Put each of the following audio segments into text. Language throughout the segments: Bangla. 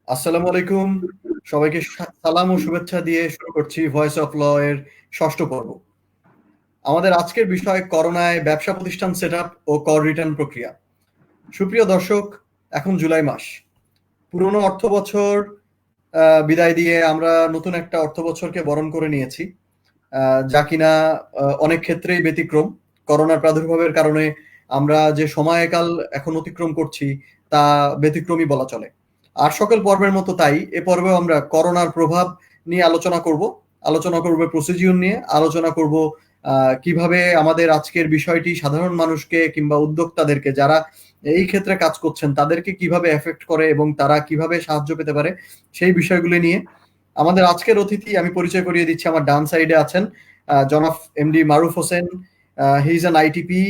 আসসালামু আলাইকুম। সবাইকে সালাম ও শুভেচ্ছা দিয়ে শুরু করছি ভয়েস অফ ল এর ৬ষ্ঠ পর্ব। আমাদের আজকের বিষয় করোনায় ব্যবসা প্রতিষ্ঠান সেটআপ ও কর রিটার্ন প্রক্রিয়া। সুপ্রিয় দর্শক, এখন জুলাই মাস। পুরনো অর্থবছর বিদায় দিয়ে আমরা নতুন একটা অর্থবছরকে বরণ করে নিয়েছি। যা কিনা অনেক ক্ষেত্রেই ব্যতিক্রম। করোনার প্রাদুর্ভাবের কারণে আমরা যে সময়কাল এখন অতিক্রম করছি তা ব্যতিক্রমী বলা চলে। আর সকল পর্বের মতো তাই এ পর্বেও আমরা করোনার প্রভাব নিয়ে আলোচনা করব। আলোচনা করব প্রসিডিউর নিয়ে, আলোচনা করব কিভাবে আমাদের আজকের বিষয়টি সাধারণ মানুষকে কিংবা উদ্যোক্তাদেরকে যারা এই ক্ষেত্রে কাজ করছেন তাদেরকে কিভাবে এফেক্ট করে এবং তারা কিভাবে সাহায্য পেতে পারে সেই বিষয়গুলি নিয়ে। আমাদের আজকের অতিথি আমি পরিচয় করিয়ে দিচ্ছি। আমার ডান সাইডে আছেন জনাব MD Maruf Hossain. He is an ITP.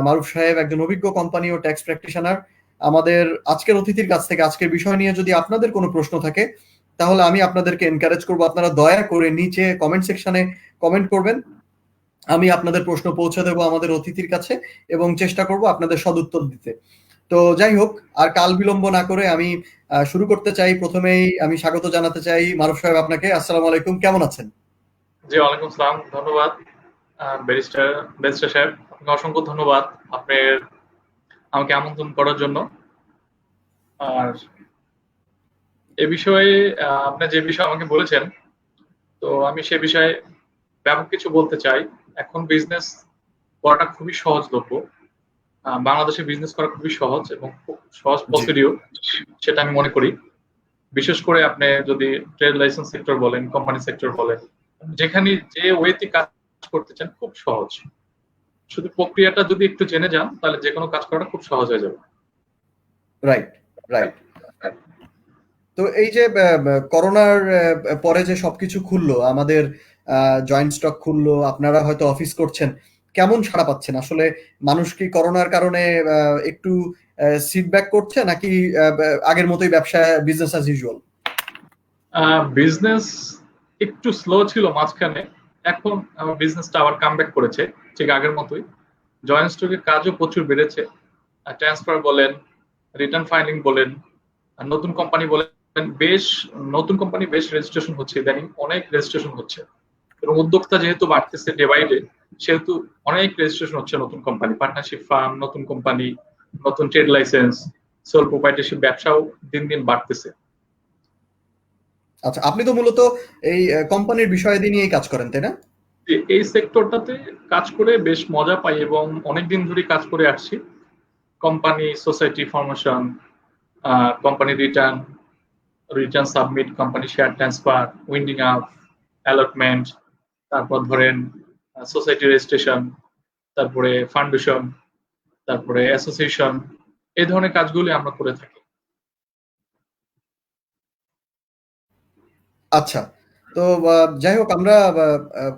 Maruf সাহেব একজন অভিজ্ঞ কোম্পানি ও ট্যাক্স প্র্যাকটিশনার। আমাদের আজকের অতিথির কাছ থেকে আজকের বিষয় নিয়ে যদি আপনাদের কোনো প্রশ্ন থাকে তাহলে আমি আপনাদেরকে এনকারেজ করব আপনারা দয়া করে নিচে কমেন্ট সেকশনে কমেন্ট করবেন। আমি আপনাদের প্রশ্ন পৌঁছে দেবো আমাদের অতিথির কাছে এবং চেষ্টা করব আপনাদের সদুত্তর দিতে। তো যাই হোক, আর কাল বিলম্ব না করে আমি শুরু করতে চাই। প্রথমেই আমি স্বাগত জানাতে চাই মারুফ সাহেব আপনাকে। আসসালামু আলাইকুম, কেমন আছেন? জি, ওয়ালাইকুম সালাম। ধন্যবাদ ব্যারিস্টার সাহেব, আপনাকে অসংখ্য ধন্যবাদ আপনার আমাকে আমন্ত্রণ করার জন্য। আর এ বিষয়ে আপনি যে বিষয় আমাকে বলেছেন, তো আমি সে বিষয়ে ব্যাপক কিছু বলতে চাই। এখন বিজনেস করাটা খুবই সহজলভ্য। বাংলাদেশে বিজনেস করা খুবই সহজ এবং খুব সহজ জি, প্রসিডিউর, সেটা আমি মনে করি। বিশেষ করে আপনি যদি ট্রেড লাইসেন্স সেক্টর বলেন, কোম্পানি সেক্টর বলেন, যেখানে যে ওয়েতে কাজ করতে চান খুব সহজ। শুধু প্রক্রিয়াটা যদি একটু জেনে যান তাহলে যে কোনো কাজ করাটা খুব সহজ হয়ে যাবে। Right, right. তো এই যে করোনার পরে যে সবকিছু খুললো, আমাদের জয়েন্ট স্টক খুললো, আপনারা হয়তো অফিস করছেন, কেমন সাড়া পাচ্ছেন? আসলে মানুষ কি করোনার কারণে একটু সিট ব্যাক করছে নাকি আগের মতোই ব্যবসা বিজনেস অ্যাজ ইউজুয়াল? বিজনেস একটু স্লো ছিল মাঝখানে, এখন আমার বিজনেসটা আবার কামব্যাক করেছে ঠিক আগের মতোই। জয়েন্ট স্টকের কাজও প্রচুর বেড়েছে। ট্রান্সফার বলেন, রিটার্ন ফাইলিং বলেন, আর নতুন কোম্পানি বলেন, বেশ নতুন কোম্পানি বেশ রেজিস্ট্রেশন হচ্ছে, ইদানিং অনেক রেজিস্ট্রেশন হচ্ছে। এবং উদ্যোক্তা যেহেতু বাড়তেছে ডে বাই ডে, সেহেতু অনেক রেজিস্ট্রেশন হচ্ছে নতুন কোম্পানি, পার্টনারশিপ ফার্ম, নতুন কোম্পানি, নতুন ট্রেড লাইসেন্স, সোল প্রোপাইটারশিপ ব্যবসাও দিন দিন বাড়তেছে। আচ্ছা, আপনি তো মূলত এই কোম্পানির বিষয়াদি নিয়েই কাজ করেন, তাই না? এই সেক্টরটাতে কাজ করে বেশ মজা পাই এবং অনেকদিন ধরে কাজ করে আসছি। Company society formation, company return, return submit, company share transfer, winding up, allotment, তারপর ধরেন সোসাইটি রেজিস্ট্রেশন, তারপরে ফাউন্ডেশন, তারপরে অ্যাসোসিয়েশন, এই ধরনের কাজগুলি আমরা করে থাকি। আচ্ছা। তো যাই হোক, আমরা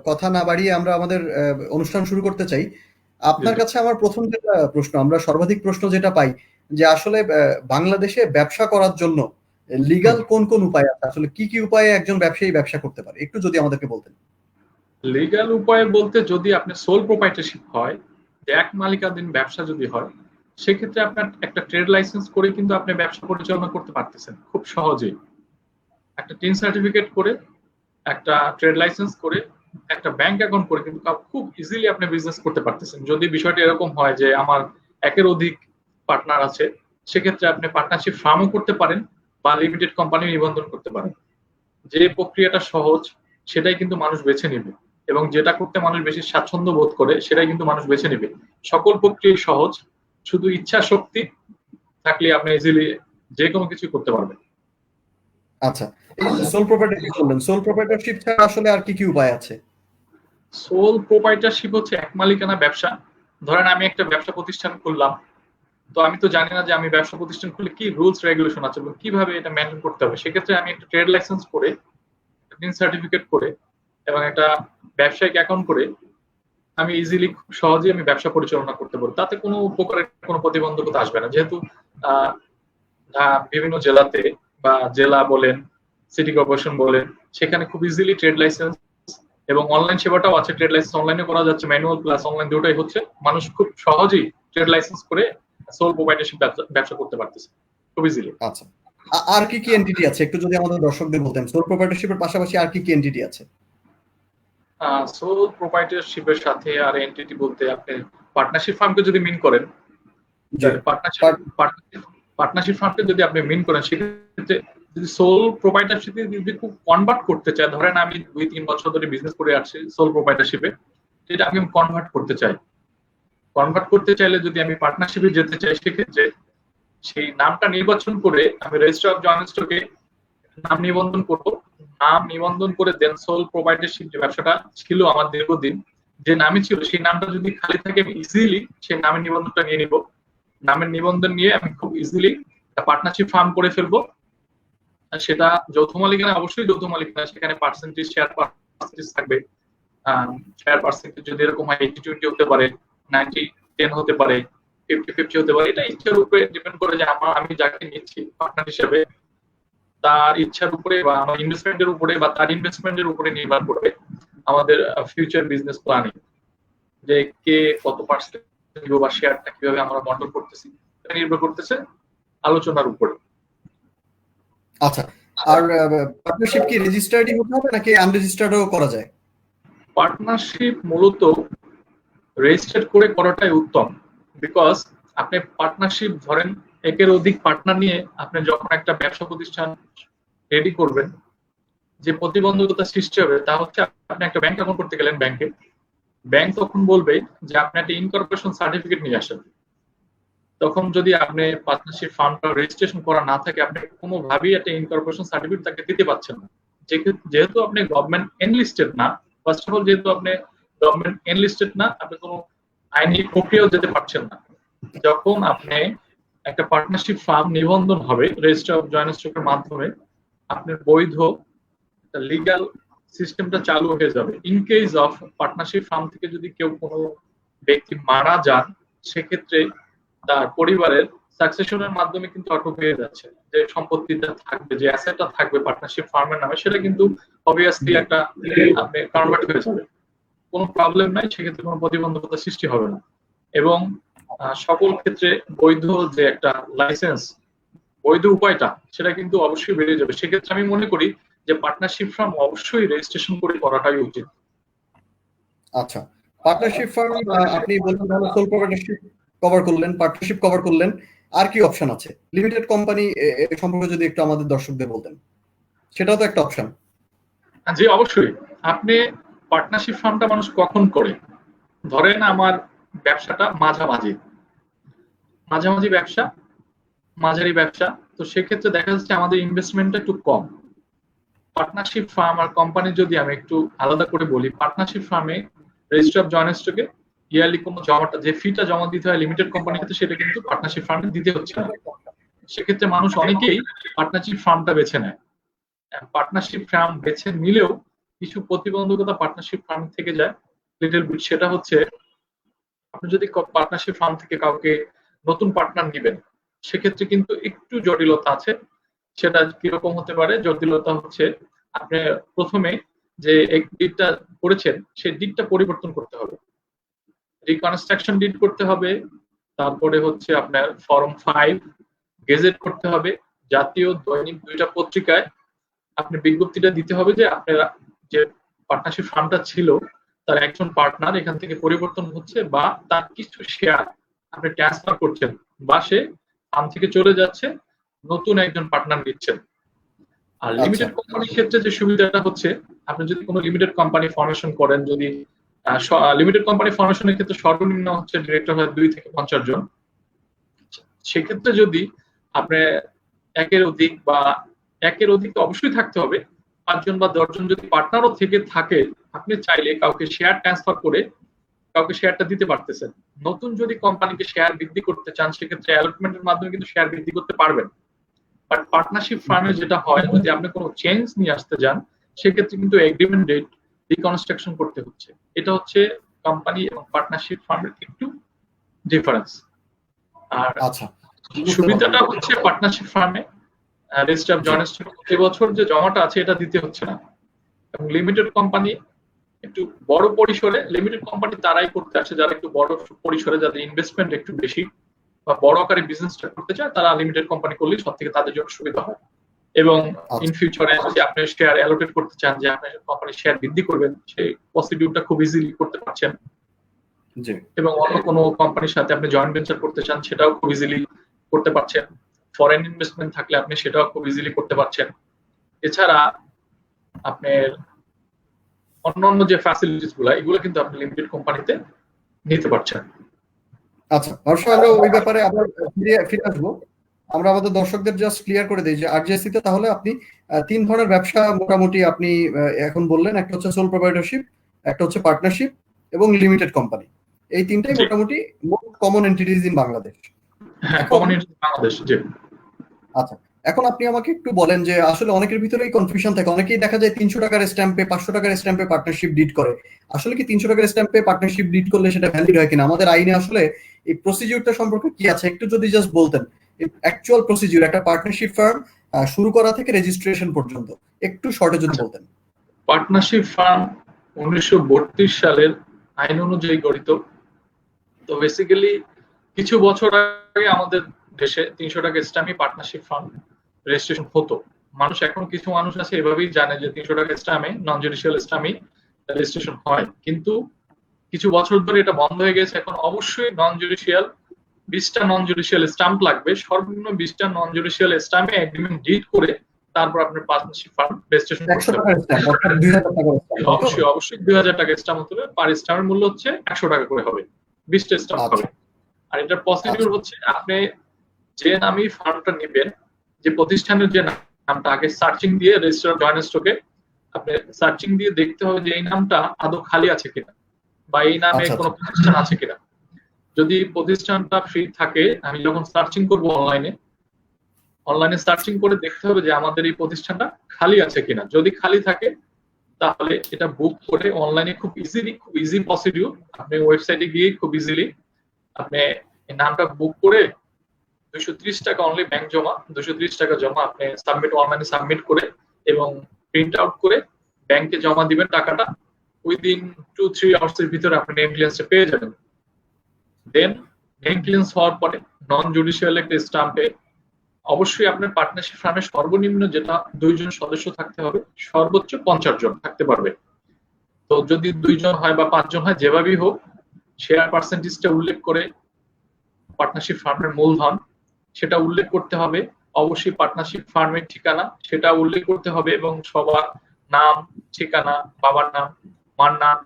কথা না বাড়িয়ে আমরা আমাদের অনুষ্ঠান শুরু করতে চাই। জি, আপনার জি। কাছে আমার ১ম যেটা প্রশ্ন, আমরা সর্বাধিক প্রশ্ন যেটা পাই যে আসলে বাংলাদেশে ব্যবসা করার জন্য হুম। লিগ্যাল কোন উপায় আছে? আসলে কি উপায়ে একজন ব্যবসায়ী ব্যবসা করতে পারে? একটু যদি আমাদেরকে বলতেন। লিগ্যাল উপায় বলতে যদি আপনি সোল প্রোপাইটারশিপ হয়, যে এক মালিকানাধীন ব্যবসা যদি হয়, সেক্ষেত্রে আপনার একটা ট্রেড লাইসেন্স করে কিন্তু আপনি ব্যবসা পরিচালনা করতে পারতেছেন খুব সহজেই। একটা টিন সার্টিফিকেট করে, একটা ট্রেড লাইসেন্স করে, একটা ব্যাংক অ্যাকাউন্ট করে কিন্তু খুব ইজিলি আপনি বিজনেস করতে পারতেছেন। যদি বিষয়টা এরকম হয় যে আমার একের অধিক পার্টনার আছে, সেক্ষেত্রে আপনি পার্টনারশিপ ফার্মও করতে পারেন বা লিমিটেড কোম্পানি নিবন্ধন করতে পারেন। যে প্রক্রিয়াটা সহজ সেটাই কিন্তু মানুষ বেছে নেবে, এবং যেটা করতে মানুষ বেশি স্বাচ্ছন্দ্য বোধ করে সেটাই কিন্তু মানুষ বেছে নেবে। সকল প্রক্রিয়া সহজ, শুধু ইচ্ছা শক্তি থাকলে আপনি ইজিলি যে কোনো কিছু করতে পারবেন। আচ্ছা। এই সোল প্রোপ্রাইটারশিপ বললেন। সোল প্রোপ্রাইটারশিপ ছাড়া আসলে আর কি উপায় আছে? সোল প্রোপাইটারশিপ হচ্ছে এক মালিকানা ব্যবসা। ধরেন আমি একটা ব্যবসা প্রতিষ্ঠান খুললাম, তো আমি তো জানি না যে আমি ব্যবসা প্রতিষ্ঠান খুললে কি রুলস রেগুলেশন আছে এবং কিভাবে এটা মেনটেন করতে হবে। সেক্ষেত্রে আমি একটা ট্রেড লাইসেন্স করে, টিন সার্টিফিকেট করে এবং একটা ব্যবসায়িক অ্যাকাউন্ট করে আমি ইজিলি খুব সহজেই আমি ব্যবসা পরিচালনা করতে পারবো। তাতে কোনো প্রকারের কোনো প্রতিবন্ধকতা আসবে না। যেহেতু আহ, বিভিন্ন জেলাতে বা জেলা বলেন, সিটি কর্পোরেশন বলেন, সেখানে খুব ইজিলি ট্রেড লাইসেন্স এবং অনলাইন সেবাটাও আছে। ট্রেড লাইসেন্স অনলাইনে করা যাচ্ছে, ম্যানুয়াল প্লাস অনলাইন দুটোই হচ্ছে। মানুষ খুব সহজেই ট্রেড লাইসেন্স করে সোল প্রোপাইটারশিপ ব্যবসা করতে পারতেছে খুব ইজিলি। আচ্ছা। আর কি কি এন্টিটি আছে একটু যদি আমাদের দর্শকদের বলতেন, সোল প্রোপ্রাইটরশিপের পাশাপাশি আর কি কি এন্টিটি আছে? সোল প্রোপ্রাইটরশিপের সাথে আর এন্টিটি বলতে আপনি পার্টনারশিপ ফার্মকে যদি মিন করেন, জি। পার্টনারশিপ ফার্মকে যদি আপনি মিন করেন, সেক্ষেত্রে যদি সোল প্রোপ্রাইটরশিপে যদি খুব কনভার্ট করতে চায়, ধরেন আমি 2-3 বছর ধরে বিজনেস করে আসছি সোল প্রোপ্রাইটরশিপে, যেটা আমি কনভার্ট করতে চাই, কনভার্ট করতে চাইলে যদি আমি পার্টনারশিপে যেতে চাই, সেক্ষেত্রে সেই নামটা নির্বাচন করে আমি রেজিস্টার অফ জয়েন্ট স্টকে নাম নিবন্ধন করব। নাম নিবন্ধন করে দেন সোল প্রোপ্রাইটরশিপ যে ব্যবসাটা ছিল আমার দীর্ঘদিন, যে নামই ছিল, সেই নামটা যদি খালি থাকে আমি ইজিলি সেই নামের নিবন্ধনটা নিয়ে নিব। নামের নিবন্ধন নিয়ে আমি খুব ইজিলি একটা পার্টনারশিপ ফার্ম করে ফেলবো। সেটা যৌথ মালিকানা, অবশ্যই যৌথ মালিকানা, সেখানে পার্সেন্টেজ শেয়ার পার্সেন্টেজ থাকবে। শেয়ার পার্সেন্টেজ যদি এরকম হয় 80-20 হতে পারে, 90-10 হতে পারে, 50-50 হতে পারে। এটা ইচ্ছার উপরে ডিপেন্ড করে যে আমি যাকে নিচ্ছি পার্টনার হিসেবে তার ইচ্ছার উপরে বা আমার ইনভেস্টমেন্টের উপরে বা তার ইনভেস্টমেন্টের উপরে নির্ভর করবে আমাদের ফিউচার বিজনেস প্ল্যানিং, যে কে কত পার্সেন্ট দিব বা শেয়ারটা কিভাবে আমরা বন্টন করতেছি, এটা নির্ভর করতেছে আলোচনার উপরে। আচ্ছা, আর পার্টনারশিপ কি রেজিস্টার্ডই হতে হবে নাকি আনরেজিস্টার্ডও করা যায়? পার্টনারশিপ মূলত রেজিস্টার্ড করে করাটাই উত্তম, বিকজ আপনি পার্টনারশিপ ধরেন একের অধিক পার্টনার নিয়ে আপনি যখন একটা ব্যবসা প্রতিষ্ঠান রেডি করবেন, যে প্রতিবন্ধকতা সৃষ্টি হবে তা হচ্ছে আপনি একটা ব্যাংক অ্যাকাউন্ট করতে গেলেন ব্যাংকে, ব্যাংক তখন বলবে যে আপনি একটা ইনকর্পোরেশন সার্টিফিকেট নিয়ে আসেন। তখন যদি আপনি পার্টনারশিপ ফার্মটা রেজিস্ট্রেশন করা না থাকে, আপনি কোনোভাবেই একটা ইনকর্পোরেশন সার্টিফিকেট তাকে দিতে পারছেন না। যেহেতু আপনি গভর্নমেন্ট এনলিস্টেড না, ফার্স্ট অফ অল যেহেতু আপনি গভর্নমেন্ট এনলিস্টেড না, আপনি কোনো আইনি প্রক্রিয়াও যেতে পারছেন না। যখন আপনি একটা পার্টনারশিপ ফার্ম নিবন্ধন হবে রেজিস্টার অফ জয়েন্ট স্টকের মাধ্যমে, আপনার বৈধ লিগ্যাল সিস্টেমটা চালু হয়ে যাবে। In case of partnership firm থেকে যদি কেউ কোনো ব্যক্তি মারা যান, সেক্ষেত্রে তার পরিবারের সাকসেশনের মাধ্যমে কিন্তু অটো হয়ে যাচ্ছে, যে সম্পত্তিটা থাকবে, যে অ্যাসেটটা থাকবে পার্টনারশিপ ফার্মের নামে, সেটা কিন্তু অবভিয়াসলি একটা আপনি কনভার্ট হয়ে যাবে, কোনো প্রবলেম নাই, সেক্ষেত্রে কোনো প্রতিবন্ধকতা সৃষ্টি হবে না। এবং সকল ক্ষেত্রে বৈধ যে একটা লাইসেন্স, বৈধ উপায়টা, সেটা কিন্তু অবশ্যই বেড়ে যাবে। সেক্ষেত্রে আমি মনে করি যে পার্টনারশিপ ফার্ম অবশ্যই রেজিস্ট্রেশন করে করাটাই উচিত। আচ্ছা, পার্টনারশিপ ফার্ম আপনি বললেন তাহলে সোল প্রোপ্রাইটরশিপ কভার করলেন, পার্টনারশিপ কভার করলেন, আর কি অপশন আছে? লিমিটেড কোম্পানি সম্পর্কে যদি একটু আমাদের দর্শকদের বলতেন, সেটাও তো একটা অপশন। জি অবশ্যই। আপনি পার্টনারশিপ ফার্মটা মানুষ কখন করে, ধরেন আমার ব্যবসাটা মাঝামাঝি মাঝামাঝি ব্যবসা, মাঝারি ব্যবসা, তো সেক্ষেত্রে দেখা যাচ্ছে আমাদের ইনভেস্টমেন্টটা একটু কম। পার্টনারশিপ ফার্ম আর কোম্পানি যদি আমি একটু আলাদা করে বলি, পার্টনারশিপ ফার্মে রেজিস্টার অফ জয়েন্ট স্টকে ইয়ারলি কোনো জমাটা, যে ফিটা জমা দিতে হয় লিমিটেড কোম্পানির ক্ষেত্রে, সেটা কিন্তু পার্টনারশিপ ফার্মে দিতে হচ্ছে না। সেক্ষেত্রে মানুষ অনেকেই পার্টনারশিপ ফার্মটা বেছে নেয়। পার্টনারশিপ ফার্ম বেছে নিলেও কিছু প্রতিবন্ধকতা পার্টনারশিপ ফার্ম থেকে যায় লিটল বিট। সেটা হচ্ছে আপনি যদি পার্টনারশিপ ফার্ম থেকে কাউকে নতুন পার্টনার নেবেন, সেক্ষেত্রে কিন্তু একটু জটিলতা আছে। সেটা কিরকম হতে পারে? জটিলতা হচ্ছে আপনি প্রথমে যে ডিডটা করেছেন সেই ডিডটা পরিবর্তন করতে হবে, রিকনস্ট্রাকশন ডিড করতে হবে। তারপরে হচ্ছে আপনার ফর্ম 5 গেজেট করতে হবে, জাতীয় দৈনিক 2টা পত্রিকায় আপনি বিজ্ঞপ্তিটা দিতে হবে যে আপনারা যে পার্টনারশিপ ফার্মটা ছিল তার একজন পার্টনার এখান থেকে পরিবর্তন হচ্ছে, বা তার কিছু শেয়ার আপনি ট্রান্সফার করছেন, বা সে ফার্ম থেকে চলে যাচ্ছে, নতুন একজন পার্টনার নিচ্ছেন। আর লিমিটেড কোম্পানির ক্ষেত্রে যে সুবিধাটা হচ্ছে, আপনি যদি কোনো লিমিটেড কোম্পানি ফর্মেশন করেন, যদি লিমিটেড কোম্পানি ফর্মেশনের ক্ষেত্রে সর্বনিম্ন হচ্ছে ডিরেক্টর হয় 2 থেকে 50 জন। সেক্ষেত্রে যদি আপনি একের অধিক বা একের অধিক অবশ্যই থাকতে হবে, 5 জন বা 10 জন যদি পার্টনারও থেকে থাকে, আপনি চাইলে কাউকে শেয়ার ট্রান্সফার করে কাউকে শেয়ারটা দিতে পারতেছেন। নতুন যদি কোম্পানিকে শেয়ার বৃদ্ধি করতে চান, সেক্ষেত্রে অ্যালটমেন্টের মাধ্যমে কিন্তু শেয়ার বৃদ্ধি করতে পারবেন। বাট পার্টনারশিপ ফার্মে যেটা হয়, যদি আপনি কোনো চেঞ্জ নিয়ে আসতে যান, সেক্ষেত্রে কিন্তু এগ্রিমেন্ট ডেট রিকনস্ট্রাকশন করতে হচ্ছে। এটা হচ্ছে কোম্পানি এবং পার্টনারশিপ ফার্মের একটু ডিফারেন্স। আর আচ্ছা, সুবিধাটা হচ্ছে পার্টনারশিপ ফার্মে রেজিস্টার অফ জয়েন্ট স্টক প্রতি বছর যে জমাটা আছে এটা দিতে হচ্ছে না। এবং লিমিটেড কোম্পানি একটু বড় পরিসরে, লিমিটেড কোম্পানি তারাই করতে আসে যারা একটু বড় পরিসরে, যাদের ইনভেস্টমেন্ট একটু বেশি, বা বড় আকারে বিজনেসটা করতে চায় তারা লিমিটেড কোম্পানি করলে সব থেকে তাদের জন্য সুবিধা হয়। এবং ইন ফিউচারে যদি আপনি শেয়ার অ্যালোকেট করতে চান, যে আপনি কোম্পানির শেয়ার বৃদ্ধি করবেন, সেই প্রসিডিউরটা খুব ইজিলি করতে পারছেন। এবং অন্য কোনো কোম্পানির সাথে আপনি জয়েন্ট ভেঞ্চার করতে চান, সেটাও খুব ইজিলি করতে পারছেন। ফরেন ইনভেস্টমেন্ট থাকলে আপনি সেটাও খুব ইজিলি করতে পারছেন। এছাড়া আপনার অন্যান্য যে ফ্যাসিলিটিস গুলো, এগুলো কিন্তু আপনি লিমিটেড কোম্পানিতে নিতে পারছেন। আচ্ছা, অবশ্যই আমরা ওই ব্যাপারে আবার ফিরে আসবো। আমরা আমাদের দর্শকদের জাস্ট ক্লিয়ার করে দিই যে আরজেসি তে তাহলে আপনি 3 ধরনের ব্যবসা মোটামুটি আপনি এখন বললেন। একটা হচ্ছে সোল প্রোপ্রাইটরশিপ, একটা হচ্ছে পার্টনারশিপ এবং লিমিটেড কোম্পানি। এই তিনটাই মোটামুটি most common entities in Bangladesh. হ্যাঁ, কমন এন্টিটিজ বাংলাদেশ। জি। আচ্ছা, এখন আপনি আমাকে একটু বলেন যে আসলে অনেকের ভিতরেই কনফিউশন থাকে। অনেকেই দেখা যায় 300 টাকার স্ট্যাম্পে 500 টাকার স্ট্যাম্পে পার্টনারশিপ ডিড করে। আসলে কি 300 টাকার স্ট্যাম্পে পার্টনারশিপ ডিড করলে সেটা ভ্যালিড হয় কিনা? আমাদের আইনে আসলে এই প্রসিডিউরটা সম্পর্কে কি আছে একটু যদি জাস্ট বলতেন। অ্যাকচুয়াল প্রসিডিউর একটা পার্টনারশিপ ফার্ম শুরু করা থেকে রেজিস্ট্রেশন পর্যন্ত একটু শর্টে যদি বলতেন। পার্টনারশিপ ফার্ম 1932 সালের আইন অনুযায়ী গঠিত। তো বেসিক্যালি কিছু বছর আগে আমাদের দেশে 300 টাকা স্ট্যাম্পে পার্টনারশিপ ফার্ম রেজিস্ট্রেশন হতো। এখন কিছু মানুষ আছে এভাবেই জানে যে 300 টাকা স্ট্যাম্পে নন জুডিশিয়াল স্ট্যাম্পে রেজিস্ট্রেশন হয়, কিন্তু কিছু বছর ধরে এটা বন্ধ হয়ে গেছে। এখন অবশ্যই নন জুডিশিয়াল 20টা নন জুডিশিয়াল স্ট্যাম্প লাগবে, সর্বনিম্ন 20টা নন জুডিশিয়াল স্ট্যাম্পে এগ্রিমেন্ট ডিড করে তারপর আপনার পার্টনারশিপ ফার্ম রেজিস্ট্রেশন করতে হবে। অবশ্যই অবশ্যই 2000 টাকা স্ট্যাম্প হতে হবে। পার স্ট্যাম্পের মূল্য হচ্ছে 100 টাকা করে হবে, 20টা স্ট্যাম্প হবে। আর এটার প্রসিডিউর হচ্ছে আপনি যে নামই ফার্মটা নেবেন, যে প্রতিষ্ঠানের যে নামটা, আগে সার্চিং দিয়ে রেজিস্টার জয়েন্ট স্টকে আপনি সার্চিং দিয়ে দেখতে হবে যে এই নামটা আদৌ খালি আছে কিনা বা এই নামে কোনো প্রতিষ্ঠান আছে কিনা। যদি প্রতিষ্ঠানটা ফ্রি থাকে, আমি যখন সার্চিং করব অনলাইনে সার্চিং করে দেখতে হবে যে আমাদের এই প্রতিষ্ঠানটা খালি আছে কিনা। যদি খালি থাকে তাহলে এটা বুক করে অনলাইনে খুব ইজি প্রসিডিউর, আপনি ওয়েবসাইটে গিয়ে খুব ইজিলি আপনি এই নামটা বুক করে 230 টাকা অনলি ব্যাংক জমা, 230 টাকা জমা আপনি অনলাইনে সাবমিট করে এবং প্রিন্ট আউট করে ব্যাংকে জমা দিবেন টাকাটা। উইদিন 2-3 আওয়ার্স এর ভিতরে আপনি নেম ক্লিয়ারেন্সটা পেয়ে যাবেন। দেন নেম ক্লিয়ারেন্স হওয়ার পরে নন জুডিশিয়াল একটা স্ট্যাম্পে অবশ্যই আপনার পার্টনারশিপ ফার্মে সর্বনিম্ন যেটা 2 জন সদস্য থাকতে হবে, সর্বোচ্চ 50 জন থাকতে পারবে। তো যদি 2 জন হয় বা 5 জন হয়, যেভাবেই হোক শেয়ার পার্সেন্টেজটা উল্লেখ করে পার্টনারশিপ ফার্মের মূলধন সেটা উল্লেখ করতে হবে। অবশ্যই পার্টনারশিপ ফার্মের ঠিকানা সেটা উল্লেখ করতে হবে এবং সবার নাম, ঠিকানা, বাবার নাম, মার নাম,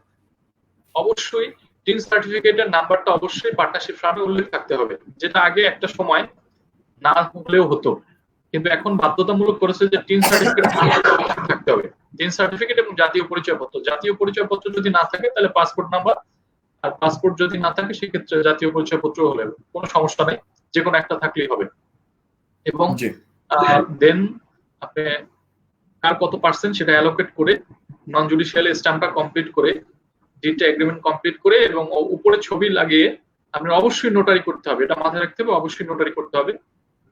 অবশ্যই টিন সার্টিফিকেটের নাম্বারটা অবশ্যই পার্টনারশিপ ফার্মে উল্লেখ থাকতে হবে, যেটা আগে একটা সময় না হলেও হতো, কিন্তু এখন বাধ্যতামূলক করেছে যে টিন সার্টিফিকেট থাকতে হবে। টিন সার্টিফিকেট এবং জাতীয় পরিচয়পত্র, জাতীয় পরিচয়পত্র যদি না থাকে তাহলে পাসপোর্ট নাম্বার, আর পাসপোর্ট যদি না থাকে সেক্ষেত্রে জাতীয় পরিচয়পত্র হলে কোনো সমস্যা নেই, যে কোনো একটা থাকলেই হবে। এবং দেন আপনি কার কত পার্সেন্ট সেটা অ্যালোকেট করে নন জুডিশিয়াল স্ট্যাম্পটা কমপ্লিট করে ডিডটা এগ্রিমেন্ট কমপ্লিট করে এবং উপরে ছবি লাগিয়ে আপনার অবশ্যই নোটারি করতে হবে। এটা মাথায় রাখতে হবে, অবশ্যই নোটারি করতে হবে।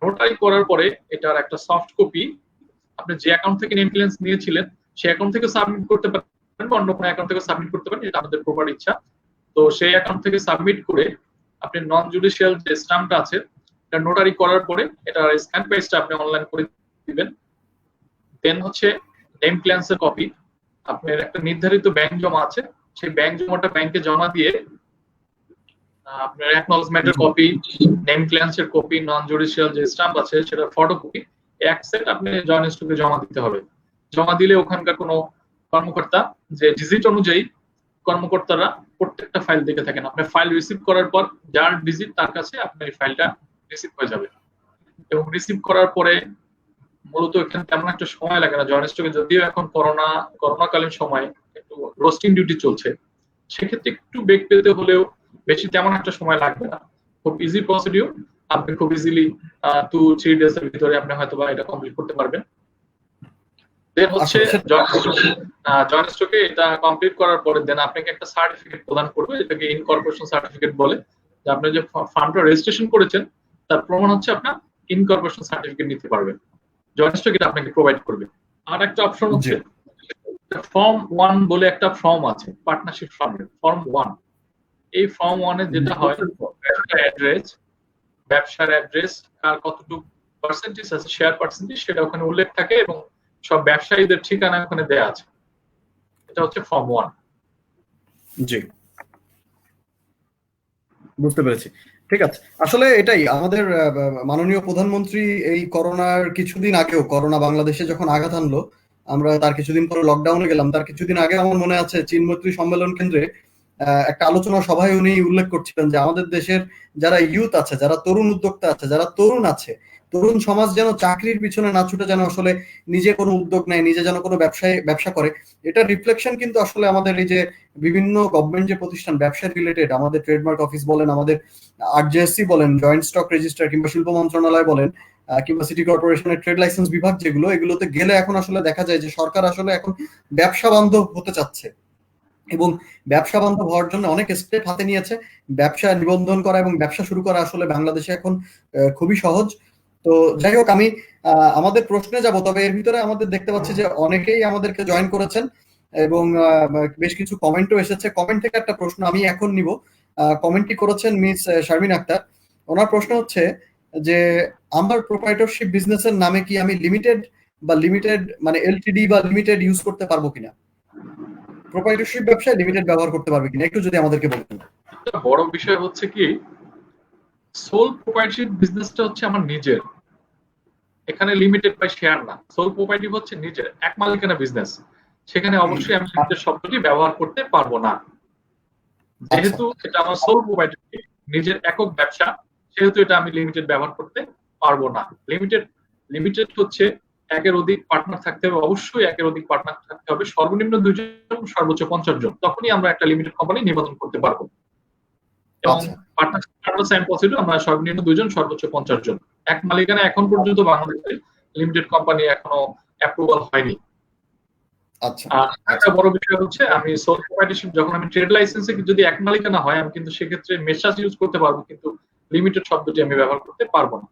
নোটারি করার পরে এটার একটা সফট কপি আপনি যে অ্যাকাউন্ট থেকে নেম ক্লিয়ারেন্স নিয়েছিলেন সেই অ্যাকাউন্ট থেকে সাবমিট করতে পারেন বা অন্য কোনো অ্যাকাউন্ট থেকে সাবমিট করতে পারেন, এটা আমাদের প্রপার ইচ্ছা। তো সেই অ্যাকাউন্ট থেকে সাবমিট করে আপনি নন জুডিশিয়াল যে স্ট্যাম্পটা আছে এটা নোটারি করার পরে এটার স্ক্যান পেজটা আপনি অনলাইন করে দিবেন। দেন হচ্ছে নেম ক্লিয়ারেন্সের কপি, আপনার একটা নির্ধারিত ব্যাংক জমা আছে, সেই ব্যাংক জমাটা ব্যাংকে জমা দিয়ে আপনার অ্যাকনলেজমেন্টের কপি, নেম ক্লিয়ারেন্সের কপি, নন জুডিশিয়াল যে স্ট্যাম্প আছে সেটার ফটোকপি এক সেট আপনি জয়েন্ট স্টকে জমা দিতে হবে। জমা দিলে ওখানকার কোনো কর্মকর্তা যে ডিজিট অনুযায়ী কর্মকর্তারা প্রত্যেকটা ফাইল দেখে থাকেন। আপনি ফাইল রিসিভ করার পর যার ডিজিট তার কাছে আপনার এই ফাইলটা রিসিভ হয়ে যাবে। এবং রিসিভ করার পরে মূলত এখানে তেমন একটা সময় লাগে না জয়েন্ট স্টকে, যদিও এখন করোনাকালীন সময় একটু রোস্টিং ডিউটি চলছে, সেক্ষেত্রে একটু বেগ পেতে হলেও বেশি তেমন একটা সময় লাগবে না। খুব ইজি প্রসিডিউর, আপনি খুব ইজিলি 2-3 ডেজ এর ভিতরে আপনি হয়তো বা এটা কমপ্লিট করতে পারবেন। দেন হচ্ছে জয়েন্ট স্টকে এটা কমপ্লিট করার পরে দেন আপনাকে একটা সার্টিফিকেট প্রদান করবে, এটাকে ইনকর্পোরেশন সার্টিফিকেট বলে। যে আপনি যে ফার্মটা রেজিস্ট্রেশন করেছেন তার প্রমাণ হচ্ছে আপনার ইনকর্পোরেশন সার্টিফিকেট নিতে পারবেন, জয়েন্ট স্টক এটা আপনাকে প্রোভাইড করবে। আর একটা অপশন হচ্ছে ফর্ম 1 বলে একটা ফর্ম আছে পার্টনারশিপ ফার্মের, ফর্ম 1। এই ফর্ম 1 এ যেটা হয় অ্যাড্রেস, ব্যবসার অ্যাড্রেস, আর কতটুকু পার্সেন্টেজ আছে শেয়ার পার্সেন্টেজ সেটা ওখানে উল্লেখ থাকে এবং সব ব্যবসায়ীদের ঠিকানা ওখানে দেয়া আছে। এটা হচ্ছে ফর্ম 1। জি, বুঝতে পেরেছি। ঠিক আছে, আসলে এটাই আমাদের মাননীয় প্রধানমন্ত্রী এই করোনার কিছুদিন আগেও, করোনা বাংলাদেশে যখন আঘাত আনলো, আমরা তার কিছুদিন পরে লকডাউনে গেলাম, তার কিছুদিন আগে আমার মনে আছে চীন মৈত্রী সম্মেলন কেন্দ্রে একটা আলোচনা সভায় উনি উল্লেখ করছিলেন যে আমাদের দেশের যারা ইউথ আছে, যারা তরুণ উদ্যোক্তা আছে, যারা তরুণ আছে, তরুণ সমাজ যেন চাকরির পিছনে না ছুটে যেন আসলে নিজে কোনো উদ্যোগ নেয়, নিজে যেন কোনো ব্যবসা করে। এটা রিফ্লেকশন কিন্তু আসলে আমাদের এই যে বিভিন্ন গভর্নমেন্ট যে প্রতিষ্ঠান ব্যবসা রিলেটেড, আমাদের ট্রেডমার্ক অফিস বলেন, আমাদের আরজেএসসি বলেন, জয়েন্ট স্টক রেজিস্ট্রার, কিংবা শিল্প মন্ত্রণালয় বলেন, কিংবা সিটি কর্পোরেশনের ট্রেড লাইসেন্স বিভাগ, এগুলোতে গেলে এখন আসলে দেখা যায় যে সরকার আসলে এখন ব্যবসা বান্ধব হতে চাচ্ছে এবং ব্যবসা বান্ধব হওয়ার জন্য অনেক স্টেপ হাতে নিয়েছে। ব্যবসা নিবন্ধন করা এবং ব্যবসা শুরু করা আসলে বাংলাদেশে এখন খুবই সহজ। তো যাই হোক, আমি আমাদের প্রশ্নে যাব, তবে এর ভিতরে আমাদের দেখতে পাচ্ছি যে অনেকেই আমাদেরকে জয়েন করেছেন এবং বেশ কিছু কমেন্টও এসেছে। কমেন্ট থেকে একটা প্রশ্ন আমি এখন নিব। কমেন্টটি করেছেন মিস শারমিন আক্তার। ওনার প্রশ্ন হচ্ছে যে আমার প্রোপ্রাইটরশিপ বিজনেসের নামে কি আমি লিমিটেড মানে এলটিডি বা লিমিটেড ইউজ করতে পারবো কিনা, প্রোপ্রাইটরশিপ ব্যবসায় লিমিটেড ব্যবহার করতে পারবে কিনা, একটু যদি আমাদেরকে বলতেন। একটা বড় বিষয় হচ্ছে কি, সোল প্রোপ্রাইটরশিপ বিজনেসটা হচ্ছে আমার নিজের, এখানে লিমিটেড বাই শেয়ার না। সোল প্রোপ্রাইটরশিপ হচ্ছে নিজের এক মালিকানা বিজনেস, সেখানে অবশ্যই আমি লিমিটেড শব্দটি ব্যবহার করতে পারবো না। যেহেতু এটা আমার সোল প্রোপ্রাইটরশিপ, নিজের একক ব্যবসা, সেহেতু এটা আমি লিমিটেড ব্যবহার করতে পারবো না। লিমিটেড হচ্ছে একের অধিক পার্টনার থাকতে হবে, অবশ্যই একের অধিক পার্টনার থাকতে হবে, সর্বনিম্ন 2 জন, সর্বোচ্চ 50 জন, তখনই আমরা একটা লিমিটেড কোম্পানি নিবন্ধন করতে পারবো। এবং পার্টনারশিপ সাইন প্রসিডিউর আমরা সর্বনিম্ন 2 জন, সর্বোচ্চ 50 জন। এক মালিকানা এখন পর্যন্ত বাংলাদেশে লিমিটেড কোম্পানি এখনো অ্যাপ্রুভাল হয়নি। আচ্ছা, আর একটা বড় বিষয় হচ্ছে আমি সোল প্রোপ্রাইটরশিপ, যখন আমি ট্রেড লাইসেন্সে যদি এক মালিকানা হয়, আমি কিন্তু সেক্ষেত্রে মেসাজ ইউজ করতে পারবো, কিন্তু লিমিটেড শব্দটি আমি ব্যবহার করতে পারবো না।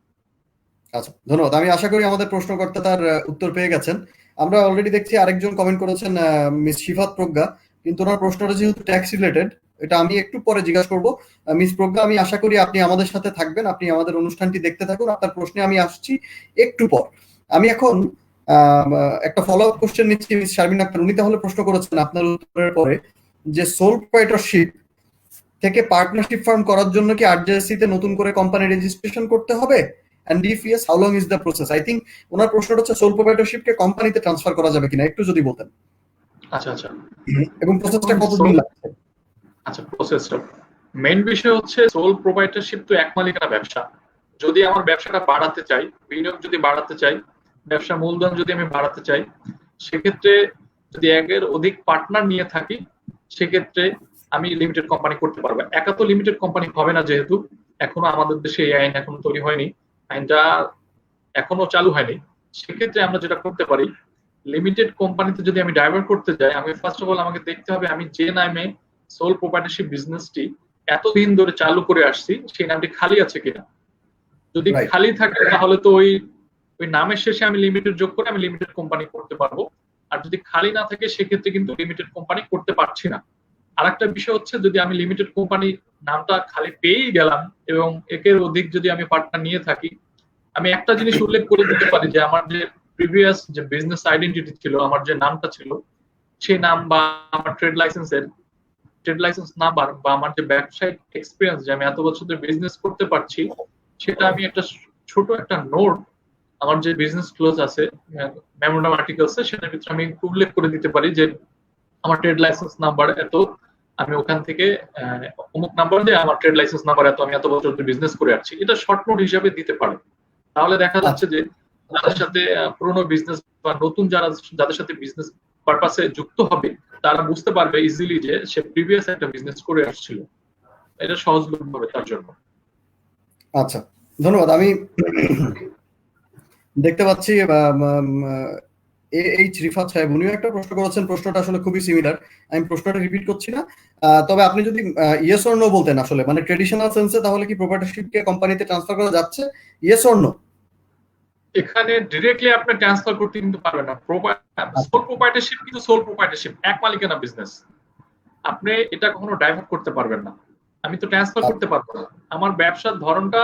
আচ্ছা, ধন্যবাদ। আমি আশা করি আমাদের প্রশ্নকর্তা তার উত্তর পেয়ে গেছেন। আমরা অলরেডি দেখছি আরেকজন কমেন্ট করেছেন, মিস শিফাত প্রজ্ঞা, কিন্তু ওনার প্রশ্নটা যেহেতু ট্যাক্স রিলেটেড, এটা আমি একটু পরে জিজ্ঞাসা করবো। মিস প্রজ্ঞা, আমি আশা করি আপনি আমাদের সাথে থাকবেন, আপনি আমাদের অনুষ্ঠানটি দেখতে থাকুন, আপনার প্রশ্নে আমি আসছি একটু পর। আমি এখন একটা ফলো আপ কোশ্চেন নিচ্ছি মিস শারমিন আক্তার। উনি তাহলে প্রশ্ন করেছেন আপনার উত্তরের পরে যে সোল প্রোপ্রাইটরশিপ থেকে পার্টনারশিপ ফার্ম করার জন্য কি আরজেএসসি তে নতুন করে কোম্পানি রেজিস্ট্রেশন করতে হবে? And if yes, how long is the process? I think ওনার প্রশ্নটা হচ্ছে সোল প্রোপ্রাইটরশিপ কে কোম্পানিতে ট্রান্সফার করা যাবে কিনা, একটু যদি বলতেন। আচ্ছা, এবং প্রসেসটা কতদিন লাগছে? আচ্ছা, প্রসেসটা মেইন বিষয় হচ্ছে সোল প্রোপ্রাইটরশিপ তো এক মালিকানা ব্যবসা। যদি আমার ব্যবসাটা বাড়াতে চাই, বিনিয়োগ যদি বাড়াতে চাই, ব্যবসা মূলধন যদি আমি বাড়াতে চাই, সেক্ষেত্রে যদি একের অধিক পার্টনার নিয়ে থাকি, সেক্ষেত্রে আমি লিমিটেড কোম্পানি করতে পারবো। একা তো লিমিটেড কোম্পানি হবে না, যেহেতু এখনো আমাদের দেশে এই আইন এখনো তৈরি হয়নি, আইনটা এখনো চালু হয়নি। সেক্ষেত্রে আমরা যেটা করতে পারি, লিমিটেড কোম্পানিতে যদি আমি ডাইভার্ট করতে যাই, আমি ফার্স্ট অফ অল আমাকে দেখতে হবে আমি যে নামে সোল প্রোপ্রাইটরশিপ বিজনেসটি এতদিন ধরে চালু করে আসছি, সেই নামটি খালি আছে কিনা। যদি খালি থাকে তাহলে তো ওই নামের শেষে আমি লিমিটেড যোগ করে আমি লিমিটেড কোম্পানি করতে পারবো। আর যদি খালি না থাকে, সেক্ষেত্রে কিন্তু লিমিটেড কোম্পানি করতে পারছি না। আরেকটা বিষয় হচ্ছে, যদি আমি লিমিটেড কোম্পানি নামটা খালি পেয়েই গেলাম এবং একের অধিক যদি আমি পার্টনার নিয়ে থাকি, আমি একটা জিনিস উল্লেখ করে দিতে পারি যে আমার যে প্রিভিয়াস যে বিজনেস আইডেন্টিটি ছিল, আমার যে নামটা ছিল, সেই নাম বা আমার ট্রেড লাইসেন্স নাম্বার বা আমার যে ব্যবসায়িক এক্সপিরিয়েন্স, যে আমি এত বছর ধরে বিজনেস করতে পারছি, সেটা আমি একটা ছোট একটা নোট আমার যে বিজনেস ক্লোজ আছে, মেমোরান্ডাম আর্টিকেলসে, সেটার ভিতরে আমি উল্লেখ করে দিতে পারি যে আমার ট্রেড লাইসেন্স নাম্বার এত, আমি ওখান থেকে অমুক নাম্বার দিয়ে আমার ট্রেড লাইসেন্স নাম্বার এত, আমি এত বছর ধরে বিজনেস করে আসছি। এটা শর্ট নোট হিসাবে দিতে পারে। তাহলে দেখা যাচ্ছে যে যাদের সাথে পুরোনো বিজনেস বা নতুন যাদের সাথে বিজনেস পারপাসে যুক্ত হবে, তারা বুঝতে পারবে ইজিলি যে সে প্রিভিয়াস একটা বিজনেস করে আসছিল। এটা সহজলভ্য হবে তার জন্য। আচ্ছা, ধন্যবাদ। আমি দেখতে পাচ্ছি এইচ রিফাত সাহেব, উনিও একটা প্রশ্ন করেছেন। প্রশ্নটা আসলে খুবই সিমিলার, আমি প্রশ্নটা রিপিট করছি না। তবে আপনি যদি ইয়েস অর নো বলতেন, আসলে মানে ট্রেডিশনাল সেন্সে, তাহলে কি প্রোপ্রাইটরশিপকে কোম্পানিতে ট্রান্সফার করা যাচ্ছে? Yes or no? এখানে ডিরেক্টলি আপনি ট্রান্সফার করতে কিন্তু পারবেন না। সোল প্রোপ্রাইটরশিপ কিন্তু সোল প্রোপ্রাইটরশিপ, এক মালিকানা বিজনেস, আপনি এটা কখনো ডাইভার্ট করতে পারবেন না। আমি তো ট্রান্সফার করতে পারবো না। আমার ব্যবসার ধরনটা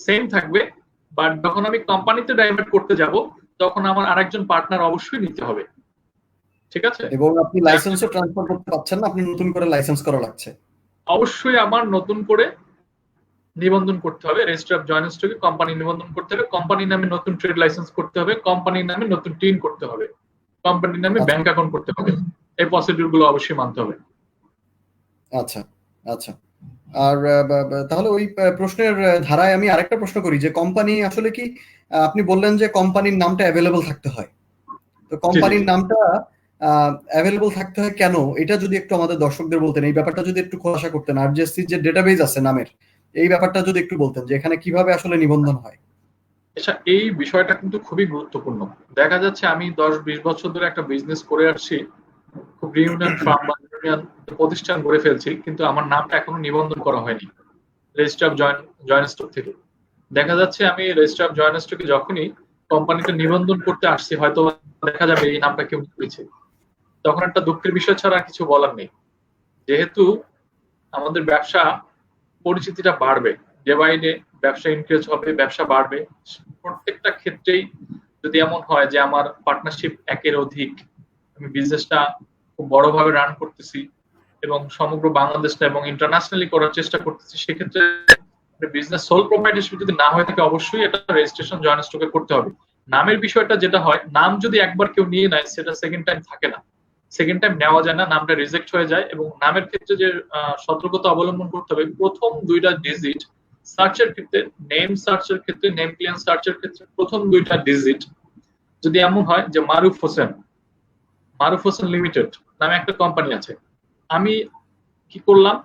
সেম থাকবে, বাট যখন আমি কোম্পানিতে ডাইভার্ট করতে যাব তখন আমার আরেকজন পার্টনার অবশ্যই নিতে হবে। ঠিক আছে? এবং আপনি লাইসেন্সও ট্রান্সফার করতে পারছেন না, আপনি নতুন করে লাইসেন্স করা লাগছে। অবশ্যই আমার নতুন করে নিবন্ধন করতে হবে, রেজিস্ট্রি অফ জয়েন্ট স্টকে কোম্পানি নিবন্ধন করতে হবে, কোম্পানির নামে নতুন ট্রেড লাইসেন্স করতে হবে, কোম্পানির নামে নতুন টিন করতে হবে, কোম্পানির নামে আচ্ছা। ব্যাংক অ্যাকাউন্ট করতে হবে। এই প্রসিডিউর গুলো অবশ্যই মানতে হবে। আচ্ছা আচ্ছা। আর তাহলে ওই প্রশ্নের ধারায় আমি আরেকটা প্রশ্ন করি যে কোম্পানি আসলে কি, আপনি বললেন যে কোম্পানির নামটা অ্যাভেলেবল থাকতে হয়, তো কোম্পানির নামটা অ্যাভেলেবল থাকতে হয় কেন, এটা যদি একটু আমাদের দর্শকদের বলতেন, এই ব্যাপারটা যদি একটু খোলাসা করতেন। আরজিএসসি যে ডেটাবেজ আছে নামের, এই ব্যাপারটা যদি একটু বলতেন যে এখানে কিভাবে আসলে নিবন্ধন হয়। আচ্ছা, এই বিষয়টা কিন্তু খুবই গুরুত্বপূর্ণ। দেখা যাচ্ছে আমি 10-20 বছর ধরে একটা বিজনেস করে আসছি, খুব রিউনিয়ন ফার্ম বা ইউনিয়ন প্রতিষ্ঠান গড়ে ফেলছি, কিন্তু আমার নামটা এখনো নিবন্ধন করা হয়নি রেজিস্ট্রি অফ জয়েন্ট স্টক থেকে। দেখা যাচ্ছে আমি রেজিস্ট্রি অফ জয়েন্ট স্টকে যখনই কোম্পানিটা নিবন্ধন করতে আসছি, হয়তো দেখা যাবে এই নামটা কেউ নিয়েছে, তখন একটা দুঃখের বিষয় ছাড়া আর কিছু বলার নেই। যেহেতু আমাদের ব্যবসা পরিচিতিটা বাড়বে, ডে বাই ডে ব্যবসা ইনক্রিজ হবে, ব্যবসা বাড়বে, প্রত্যেকটা ক্ষেত্রেই যদি এমন হয় যে আমার পার্টনারশিপ একের অধিক, আমি বিজনেসটা খুব বড়ভাবে রান করতেছি এবং সমগ্র বাংলাদেশটা এবং ইন্টারন্যাশনালি করার চেষ্টা করতেছি, সেক্ষেত্রে বিজনেস সোল প্রোপ্রাইটারশিপ যদি না হয়ে থাকে অবশ্যই এটা রেজিস্ট্রেশন জয়েন্ট স্টকে করতে হবে। নামের বিষয়টা যেটা হয়, নাম যদি একবার কেউ নিয়ে নেয় সেটা সেকেন্ড টাইম থাকে না, সেকেন্ড টাইম নেওয়া যায় না, নামটা রিজেক্ট হয়ে যায়। এবং নামের ক্ষেত্রে যে সতর্কতা অবলম্বন করতে হবে, প্রথম 2টা ডিজিট সার্চের ক্ষেত্রে, নেম সার্চের ক্ষেত্রে, নেম ক্লিয়ার সার্চের ক্ষেত্রে প্রথম 2টা ডিজিট যদি এমন হয় যে মারুফ হোসেন লিমিটেড নামে একটা কোম্পানি আছে, আমি কি করলাম,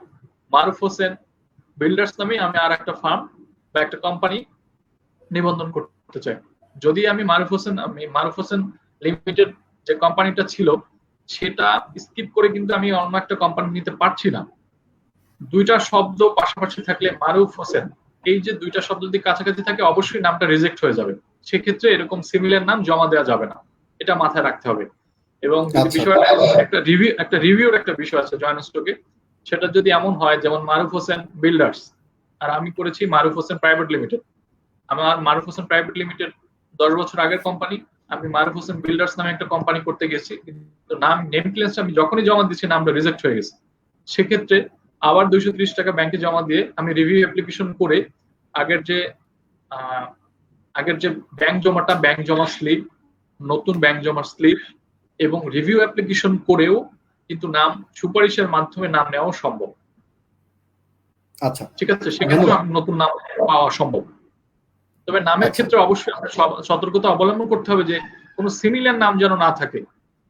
মারুফ হোসেন বিল্ডার্স নামে আমি আর একটা ফার্ম বা একটা কোম্পানি নিবন্ধন করতে চাই। যদি আমি মারুফ হোসেন লিমিটেড যে কোম্পানিটা ছিল সেটা স্কিপ করে কিন্তু আমি অন্য একটা কোম্পানি নিতে পারছি না। 2টা শব্দ পাশাপাশি থাকলে মারুফ হোসেন, এই যে 2টা শব্দ যদি কাছাকাছি থাকে অবশ্যই নামটা রিজেক্ট হয়ে যাবে, সেক্ষেত্রে এরকম সিমিলার নাম জমা দেওয়া যাবে না, এটা মাথায় রাখতে হবে। এবং যদি বিষয়টা একটা রিভিউর একটা বিষয় আছে জয়েন্ট স্টকে, সেটা যদি এমন হয় যেমন মারুফ হোসেন বিল্ডার্স আর আমি করেছি মারুফ হোসেন প্রাইভেট লিমিটেড, আমার মারুফ হোসেন প্রাইভেট লিমিটেড 10 বছর আগের কোম্পানি, আমি মারুফ হোসেন বিল্ডার্স নামে একটা কোম্পানি করতে গেছি, কিন্তু নেম ক্লিয়ারেন্স আমি যখনই জমা দিচ্ছি নামটা রিজেক্ট হয়ে গেছে, সেক্ষেত্রে আবার 230 টাকা ব্যাংকে জমা দিয়ে আমি রিভিউ অ্যাপ্লিকেশন করে আগের যে ব্যাংক জমা স্লিপ, নতুন ব্যাংক জমা স্লিপ এবং রিভিউ অ্যাপ্লিকেশন করেও কিন্তু নাম সুপারিশের মাধ্যমে নাম নেওয়া সম্ভব। আচ্ছা, ঠিক আছে, সেক্ষেত্রে নতুন নাম পাওয়া সম্ভব। তবে নামের ক্ষেত্রে অবশ্যই সতর্কতা অবলম্বন করতে হবে যে কোনো সিমিলার নাম যেন না থাকে,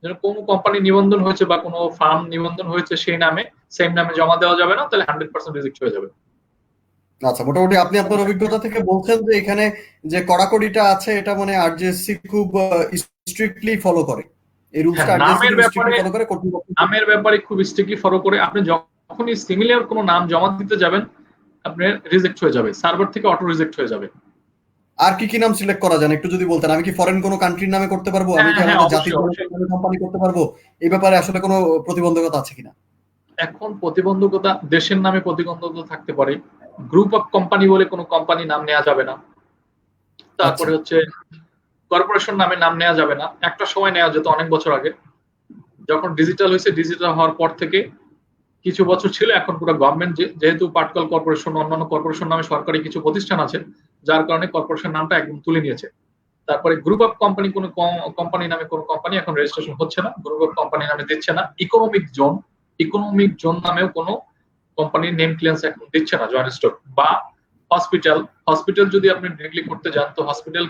যেন কোনো কোম্পানি নিবন্ধন হয়েছে বা কোনো ফার্ম নিবন্ধন হয়েছে সেই নামে সেম নামে জমা দেওয়া যাবে না, তাহলে 100% রিজেক্ট হয়ে যাবে। আচ্ছা, মোটামুটি আপনি আপনার অভিজ্ঞতা থেকে বলছেন যে এখানে যে কড়াকড়িটা আছে এটা মানে আরজিএসসি খুব স্ট্রিক্টলি ফলো করে, এই রুলসটা আরজিএসসি খুব স্ট্রিক্টলি ফলো করে, কর্তৃপক্ষ নামের ব্যাপারে খুব স্ট্রিক্টলি ফলো করে। আপনি যখনই সিমিলার কোনো নাম জমা দিতে যাবেন আপনার রিজেক্ট হয়ে যাবে, সার্ভার থেকে অটো রিজেক্ট হয়ে যাবে। আর কি কি নাম সিলেক্ট করা যায় একটু যদি বলতেন, আমি কি ফরেন কোনো কান্ট্রির নামে করতে পারবো, আমি কি আমাদের জাতীয় নামে কোম্পানি করতে পারবো, এই ব্যাপারে আসলে কোনো প্রতিবন্ধকতা আছে কিনা? এখন প্রতিবন্ধকতা, দেশের নামে প্রতিবন্ধকতা থাকতে পারে, গ্রুপ অফ কোম্পানি বলে কোনো কোম্পানি নাম নেওয়া যাবে না, তারপরে হচ্ছে কর্পোরেশন নামে নাম নেওয়া যাবে না। একটা সময় নেওয়া যেত অনেক বছর আগে, যখন ডিজিটাল হয়েছে, ডিজিটাল হওয়ার পর থেকে কিছু বছর ছিল, এখন পুরো গভর্নমেন্ট যেহেতু পাটকল কর্পোরেশন অন্যান্য কর্পোরেশন নামে সরকারি কিছু প্রতিষ্ঠান আছে, যার কারণে কর্পোরেশন নামটা একদম তুলে নিয়েছে। তারপরে গ্রুপ অফ কোম্পানি, কোনো কোম্পানি নামে কোনো কোম্পানি এখন রেজিস্ট্রেশন হচ্ছে না, গ্রুপ অফ কোম্পানি নামে দিচ্ছে না। ইকোনমিক জোন নামেও কোনো কোম্পানির নেম ক্লিয়ারেন্স এখন দিচ্ছে না জয়েন্ট স্টক। বা হসপিটাল যদি আপনি ডিরেক্টলি করতে যান, তো হসপিটাল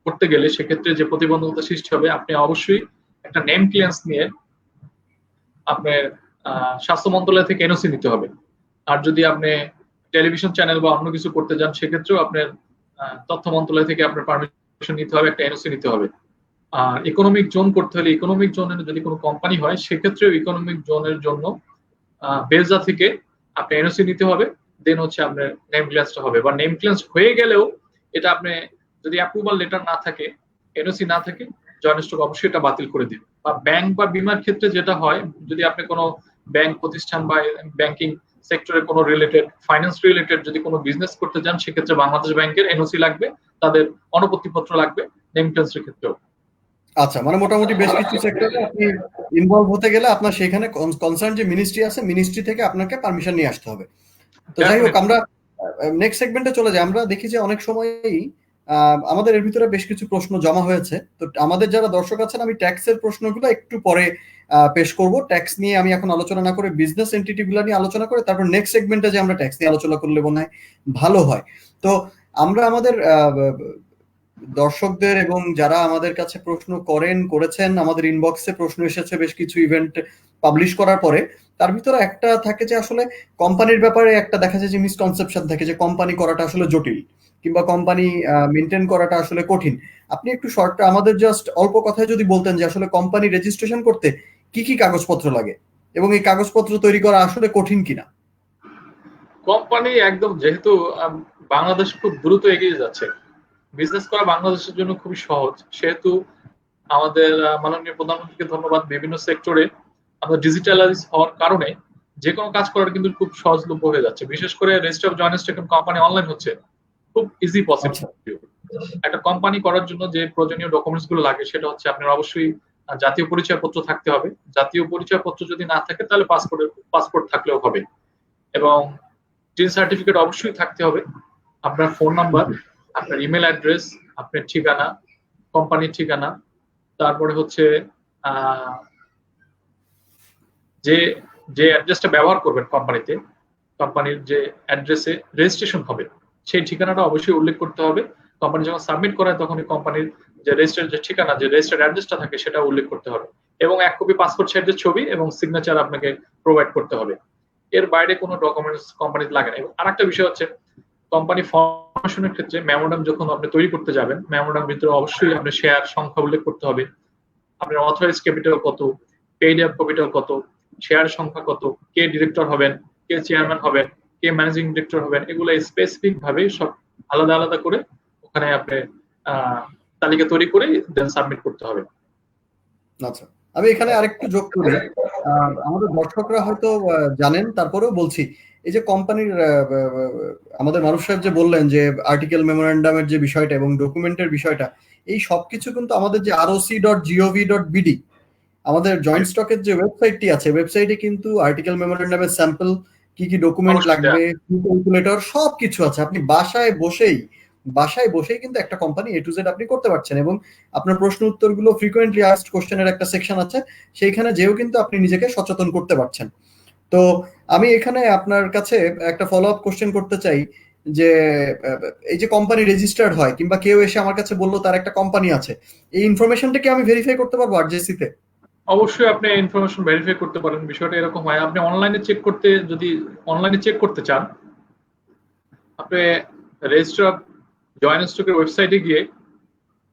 করতে গেলে সেক্ষেত্রে যে প্রতিবন্ধকতা সৃষ্টি হবে, আপনি অবশ্যই একটা নেম ক্লিয়ারেন্স নিয়ে আপনার স্বাস্থ্য মন্ত্রণালয় থেকে এনওসি নিতে হবে। আর যদি আপনি টেলিভিশন চ্যানেল বা অন্য কিছু করতে যান, সেক্ষেত্রেও আপনার তথ্য মন্ত্রণালয় থেকে আপনার পারমিশন নিতে হবে, একটা এনওসি নিতে হবে। আর ইকোনমিক জোন করতে হলে, ইকোনমিক জোনের যদি কোনো কোম্পানি হয় সেক্ষেত্রেও ইকোনমিক জোনের জন্য বেলজা থেকে আপনি এনওসি নিতে হবে, দেন হচ্ছে আপনার নেম ক্লিয়ারেন্সটা হবে। বা নেম ক্লিয়ারেন্স হয়ে গেলেও এটা আপনি যদি অ্যাপ্রুভাল লেটার না থাকে, এনওসি না থাকে, জয়েন্ট স্টক অবশ্যই এটা বাতিল করে দিবে। বা ব্যাংক বা বীমার ক্ষেত্রে যেটা হয়, যদি আপনি কোনো ব্যাংক প্রতিষ্ঠান বা ব্যাংকিং সেক্টরে কোনো রিলেটেড, ফাইন্যান্স রিলেটেড যদি কোনো বিজনেস করতে চান, সেক্ষেত্রে বাংলাদেশ ব্যাংকের এনওসি লাগবে, তাদের অনুমতিপত্র লাগবে, রেমিটেন্সের ক্ষেত্রেও। আচ্ছা, মানে মোটামুটি বেশ কিছু সেক্টরে আপনি ইনভলভ হতে গেলে আপনার সেখানে কনসার্ন যে মিনিস্ট্রি আছে, মিনিস্ট্রি থেকে আপনাকে পারমিশন নিয়ে আসতে হবে। তো যাই হোক, আমরা নেক্সট সেগমেন্টে চলে যাই। আমরা দেখি যে অনেক সময়ই আমাদের এর ভিতরে বেশ কিছু প্রশ্ন জমা হয়েছে। তো আমাদের যারা দর্শক আছেন, আমি ট্যাক্সের প্রশ্নগুলো একটু পরে পেশ করব। ট্যাক্স নিয়ে আমি এখন আলোচনা না করে বিজনেস এন্টিটিগুলো নিয়ে আলোচনা করে তারপর নেক্সট সেগমেন্টে যে আমরা ট্যাক্স নিয়ে আলোচনা করলে মনে হয় ভালো হয়। তো আমরা আমাদের দর্শকদের এবং যারা আমাদের কাছে প্রশ্ন করেছেন, আমাদের ইনবক্সে প্রশ্ন এসেছে বেশ কিছু ইভেন্ট পাবলিশ করার পরে। তার ভিতরে একটা থাকে যে আসলে কোম্পানির ব্যাপারে একটা দেখা যায় যে মিসকনসেপশন থাকে যে কোম্পানি করাটা আসলে জটিল, কিংবা কোম্পানি মেনটেন করাটা আসলে কঠিন। আপনি একটু শর্টটা আমাদের জাস্ট অল্প কথায় যদি বলতেন যে আসলে কোম্পানি রেজিস্ট্রেশন করতে কি কি কাগজপত্র লাগে এবং এই কাগজপত্র তৈরি করা আসলে কঠিন কিনা। কোম্পানি একদম, যেহেতু বাংলাদেশ খুব দ্রুত এগিয়ে যাচ্ছে, বিজনেস করা বাংলাদেশের জন্য খুবই সহজ, সেহেতু আমাদের মাননীয় প্রধানমন্ত্রীকে ধন্যবাদ, বিভিন্ন সেক্টরে আমরা ডিজিটালাইজ হওয়ার কারণে যে কোনো কাজ করার কিন্তু খুব সহজলভ্য হয়ে যাচ্ছে। বিশেষ করে register of joint stock company online হচ্ছে, খুব ইজি পসিবল। একটা কোম্পানি করার জন্য যে প্রয়োজনীয় ডকুমেন্টস গুলো লাগে সেটা হচ্ছে আপনার অবশ্যই জাতীয় পরিচয়পত্র থাকতে হবে। জাতীয় পরিচয়পত্র যদি না থাকে তাহলে পাসপোর্ট থাকলেও হবে, এবং টিন সার্টিফিকেট অবশ্যই থাকতে হবে। আপনার ফোন নাম্বার, আপনার ইমেল অ্যাড্রেস, আপনার ঠিকানা, কোম্পানির ঠিকানা, তারপরে হচ্ছে যে যে অ্যাড্রেসটা ব্যবহার করবেন কোম্পানিতে, কোম্পানির যে অ্যাড্রেসে রেজিস্ট্রেশন হবে সেই ঠিকানাটা অবশ্যই উল্লেখ করতে হবে। কোম্পানি যখন সাবমিট করায় তখন কোম্পানির যে রেজিস্টার্ড যে ঠিকানা, যে রেজিস্টার্ড অ্যাড্রেসটা থাকে সেটা উল্লেখ করতে হবে, এবং 1 কপি পাসপোর্ট সাইজের ছবি এবং সিগনেচার আপনাকে প্রোভাইড করতে হবে। এর বাইরে কোনো ডকুমেন্টস কোম্পানিতে লাগে না। এবং আরেকটা বিষয় হচ্ছে, কোম্পানি ফর্মেশনের ক্ষেত্রে মেমোরান্ডাম যখন আপনি তৈরি করতে যাবেন, মেমোরান্ডাম ভিতরে অবশ্যই আপনার শেয়ার সংখ্যা উল্লেখ করতে হবে, আপনার অথরাইজ ক্যাপিটাল কত, পেইড আপ ক্যাপিটাল কত, শেয়ার সংখ্যা কত, কে ডিরেক্টর হবেন, কে চেয়ারম্যান হবেন, কে ম্যানেজিং ডিরেক্টর হবেন, এগুলো স্পেসিফিক ভাবে সব আলাদা আলাদা করে ওখানে আপনি তালিকা তৈরি করে দেন সাবমিট করতে হবে। আচ্ছা, আমি এখানে আরেকটু যোগ করি। আমাদের দর্শকরা হয়তো জানেন, তারপরেও বলছি। এই যে কোম্পানির আমাদের মানুষ সাহেব যে বললেন যে আর্টিকেল মেমোরেন্ডামের যে বিষয়টা এবং ডকুমেন্টের বিষয়টা, এই সবকিছু কিন্তু আমাদের যে roc.gov.bd আমাদের জয়েন্ট স্টকের যে ওয়েবসাইটটি আছে, ওয়েবসাইটে কিন্তু আর্টিকেল মেমোরেন্ডামের স্যাম্পল, কি কি ডকুমেন্ট লাগবে, ক্যালকুলেটর সবকিছু আছে। আপনি বাসায় বসেই কিন্তু একটা কোম্পানি A to Z আপনি করতে পারছেন, এবং আপনার প্রশ্ন উত্তরগুলো ফ্রিকোয়েন্টলি আস্কড কোশ্চেনের একটা সেকশন আছে, সেইখানে যেও কিন্তু আপনি নিজেকে সচেতন করতে পারছেন। তো আমি এখানে আপনার কাছে একটা ফলো আপ কোশ্চেন করতে চাই যে এই যে কোম্পানি রেজিস্টার্ড হয়, কিংবা কেউ এসে আমার কাছে বললো তার একটা কোম্পানি আছে, এই ইনফরমেশনটা কি আমি ভেরিফাই করতে পারবো আরজেসি তে? অবশ্যই আপনি ইনফরমেশন ভেরিফাই করতে পারেন। বিষয়টা এরকম হয়, আপনি অনলাইনে চেক করতে চান, আপনি রেজিস্টার অফ জয়েন্ট স্টকের ওয়েবসাইটে গিয়ে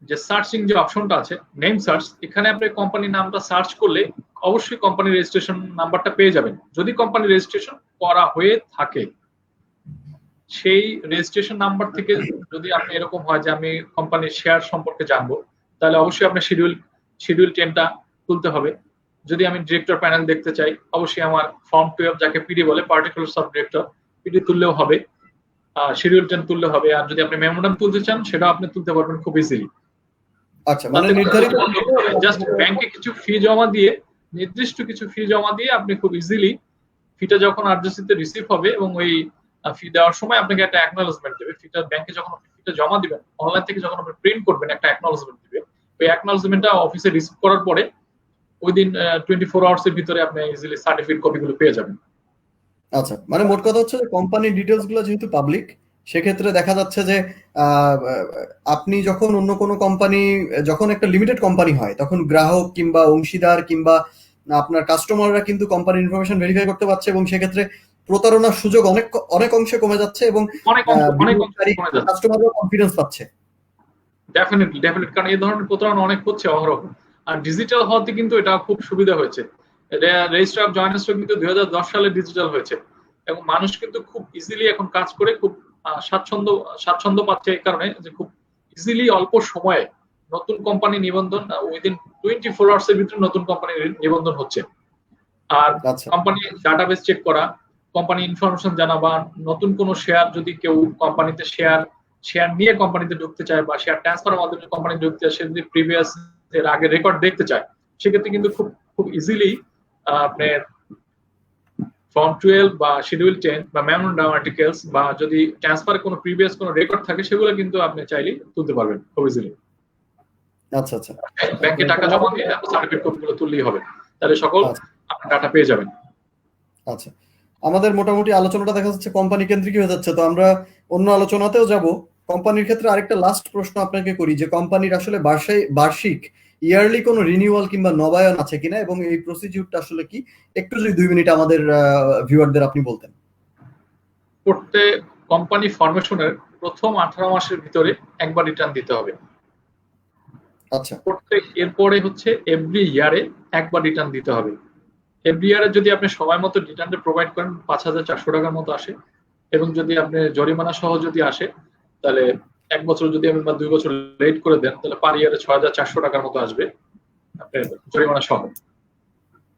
যে সার্চিং যে অপশনটা আছে, নেম সার্চ, এখানে আপনি কোম্পানির নামটা সার্চ করলে অবশ্যই কোম্পানির রেজিস্ট্রেশন নাম্বারটা পেয়ে যাবেন। যদি কোম্পানি রেজিস্ট্রেশন করা হয়ে থাকে, সেই রেজিস্ট্রেশন নাম্বার থেকে যদি আপনি এরকম হয় যে আমি কোম্পানির শেয়ার সম্পর্কে জানবো, তাহলে অবশ্যই আপনার শিডিউল 10টা তুলতে হবে। যদি আমি ডিরেক্টর প্যানেল দেখতে চাই, অবশ্যই আমার ফর্ম 12 যাকে পিডি বলে, পার্টিকুলার সাব ডিরেক্টর, পিডি তুললেও হবে, শিডিউল 10 তুললে হবে। আর যদি আপনি মেমোরান্ডাম তুলতে চান, সেটাও আপনি তুলতে পারবেন খুব ইজিলি। আচ্ছা, মানে নির্ধারিত জাস্ট ব্যাংকে কিছু ফি জমা দিয়ে, নির্দিষ্ট কিছু ফি জমা দিয়ে আপনি খুব ইজিলি ফিটা যখন আরজিসিতে রিসিভ হবে, এবং ওই ফি দেওয়ার সময় আপনাকে একটা অ্যাকনলেজমেন্ট দেবে। ফিটা ব্যাংকে যখন আপনি ফিটা জমা দিবেন, অনলাইন থেকে যখন আপনি প্রিন্ট করবেন, একটা অ্যাকনলেজমেন্ট দিবে। ওই অ্যাকনলেজমেন্টটা অফিসে রিসিভ করার পরে উইদিন 24 আওয়ার্স এর ভিতরে আপনি ইজিলি সার্টিফিকেট কপিগুলো পেয়ে যাবেন। আচ্ছা, মানে মোট কথা হচ্ছে যে কোম্পানির ডিটেলস গুলো যেহেতু পাবলিক, সেক্ষেত্রে দেখা যাচ্ছে যে আপনি যখন অন্য কোনো কোম্পানি, যখন একটা লিমিটেড কোম্পানি হয়, তখন গ্রাহক কিংবা অংশীদার কিংবা আপনার কাস্টমাররা কিন্তু কোম্পানির ইনফরমেশন ভেরিফাই করতে পারছে, এবং সেক্ষেত্রে প্রতারণার সুযোগ অনেক অংশে কমে যাচ্ছে, এবং কাস্টমাররা কনফিডেন্স পাচ্ছে। ডেফিনেটলি, কারণ এই ধরনের প্রতারণা অনেক হচ্ছে অহরহ। আর ডিজিটাল হওয়াতে কিন্তু এটা খুব সুবিধা হয়েছে। রেজিস্টার অফ জয়েন্ট স্টক কিন্তু 2010 সালে ডিজিটাল হয়েছে, এবং মানুষ কিন্তু খুব ইজিলি এখন কাজ করে খুব স্বাচ্ছন্দ্য পাচ্ছে, এই কারণে যে খুব ইজিলি অল্প সময়ে নতুন কোম্পানি নিবন্ধন উইদিন 24 আওয়ার্স এর ভিতরে নতুন কোম্পানি নিবন্ধন হচ্ছে। আর কোম্পানি ডাটাবেস চেক করা, কোম্পানি ইনফরমেশন জানা বা নতুন কোনো শেয়ার যদি কেউ কোম্পানিতে শেয়ার নিয়ে কোম্পানিতে ঢুকতে চায় বা শেয়ার ট্রান্সফারের মাধ্যমে কোম্পানি ঢুকতে চায়, সে যদি প্রিভিয়াস এর আগে রেকর্ড দেখতে চায়, সেক্ষেত্রে কিন্তু খুব খুব ইজিলি আপনার ফর্ম 12 বা শিডিউল 10 বা মেমোরান্ডাম আর্টিকেলস বা যদি ট্রান্সফারে কোনো প্রিভিয়াস কোনো রেকর্ড থাকে, সেগুলো কিন্তু আপনি চাইলে তুলতে পারবেন খুব ইজিলি। আচ্ছা আচ্ছা, ব্যাংকে টাকা জমা দিয়ে সার্টিফিকেট কপিগুলো তুললেই হবে, তাহলে সকল আপনার ডাটা পেয়ে যাবেন। আচ্ছা, আমাদের মোটামুটি আলোচনাটা দেখা যাচ্ছে কোম্পানি কেন্দ্রিক হয়ে যাচ্ছে, তো আমরা অন্য আলোচনাতেও যাব। কোম্পানির ক্ষেত্রে আরেকটা লাস্ট প্রশ্ন আপনাকে করি, যে কোম্পানির আসলে বার্ষিক ইয়ারলি কোনো রিনিউয়াল কিংবা নবায়ন আছে কিনা, এবং এই প্রসিডিউরটা আসলে কি, একটু যদি 2 মিনিট আমাদের ভিউয়ারদের আপনি বলতেন। প্রত্যেক কোম্পানি ফরমেশনের প্রথম 18 মাসের ভিতরে একবার রিটার্ন দিতে হবে। আচ্ছা, প্রত্যেক এরপরে হচ্ছে এভরি ইয়ারে একবার রিটার্ন দিতে হবে। এভরি ইয়ারে যদি আপনি সময় মতো রিটার্নটা প্রোভাইড করেন 5,400 টাকার মতো আসে, এবং যদি আপনি জরিমানা সহ যদি আসে, তাহলে 1 বছর যদি আপনি বা 2 বছর লেট করে দেন, তাহলে পার ইয়ারে 6,400 টাকার মতো আসবে আপনার জরিমানা সহ।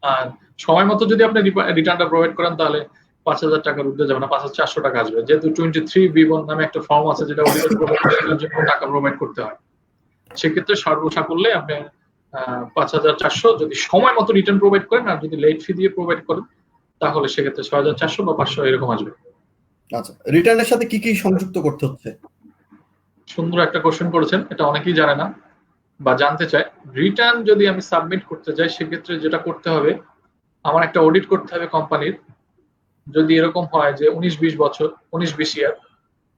আর সময় মতো যদি আপনি রিটার্নটা প্রোভাইড করেন, তাহলে 5,000 টাকার ঊর্ধ্বে যাবে না, 5,400 টাকা আসবে। যেহেতু 23B1 নামে একটা ফর্ম আছে যেটা অডিট প্রোভাইডের জন্য টাকা প্রোভাইড করতে হয়, সেক্ষেত্রে সর্বসাকুল্যে আপনি 5,400 যদি সময় মতো রিটার্ন প্রোভাইড করেন, আর যদি লেট ফি দিয়ে প্রোভাইড করেন, তাহলে সেক্ষেত্রে 6,400 বা 500 এরকম আসবে। আচ্ছা, রিটার্নের সাথে কি কি সংযুক্ত করতে হচ্ছে? সুন্দর একটা কোশ্চেন করেছেন, এটা অনেকেই জানে না বা জানতে চায়। রিটার্ন যদি আমি সাবমিট করতে যাই, সেক্ষেত্রে যেটা করতে হবে, আমার একটা অডিট করতে হবে কোম্পানির। যদি এরকম হয় যে 19-20 বছর, 19-20 ইয়ার,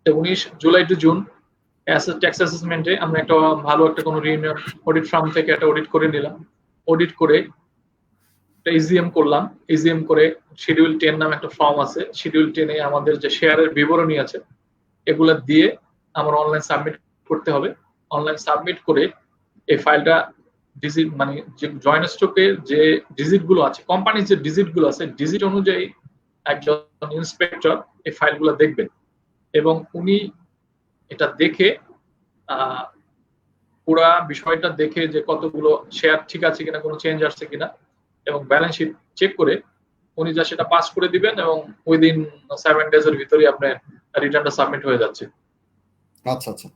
19 জুলাই টু জুন ট্যাক্স অ্যাসেসমেন্টে আমরা একটা ভালো একটা কোনো রিউনিয়ন অডিট ফার্ম থেকে একটা অডিট করে নিলাম। অডিট করে একটা ইজিএম করলাম। ইজিএম করে শিডিউল 10 নামে একটা ফর্ম আছে, শিডিউল 10 এ আমাদের যে শেয়ারের বিবরণী আছে, এগুলা দিয়ে আমার অনলাইন সাবমিট করতে হবে। অনলাইন সাবমিট করে এই ফাইলটা ডিজিট, মানে যে জয়েন্ট স্টকের যে ডিজিট গুলো আছে, কোম্পানির যে ডিজিট গুলো আছে, ডিজিট অনুযায়ী একজন ইন্সপেক্টর এই ফাইলগুলো দেখবেন, এবং উনি এটা দেখে পুরা বিষয়টা দেখে যে কতগুলো শেয়ার ঠিক আছে কিনা, কোনো চেঞ্জ আসছে কিনা, এবং ব্যালেন্স শিট চেক করে উনি যা সেটা পাস করে দিবেন, এবং উইদিন 7 ডেজ এর ভিতরে আপনার রিটার্নটা সাবমিট হয়ে যাচ্ছে। আচ্ছা আচ্ছা,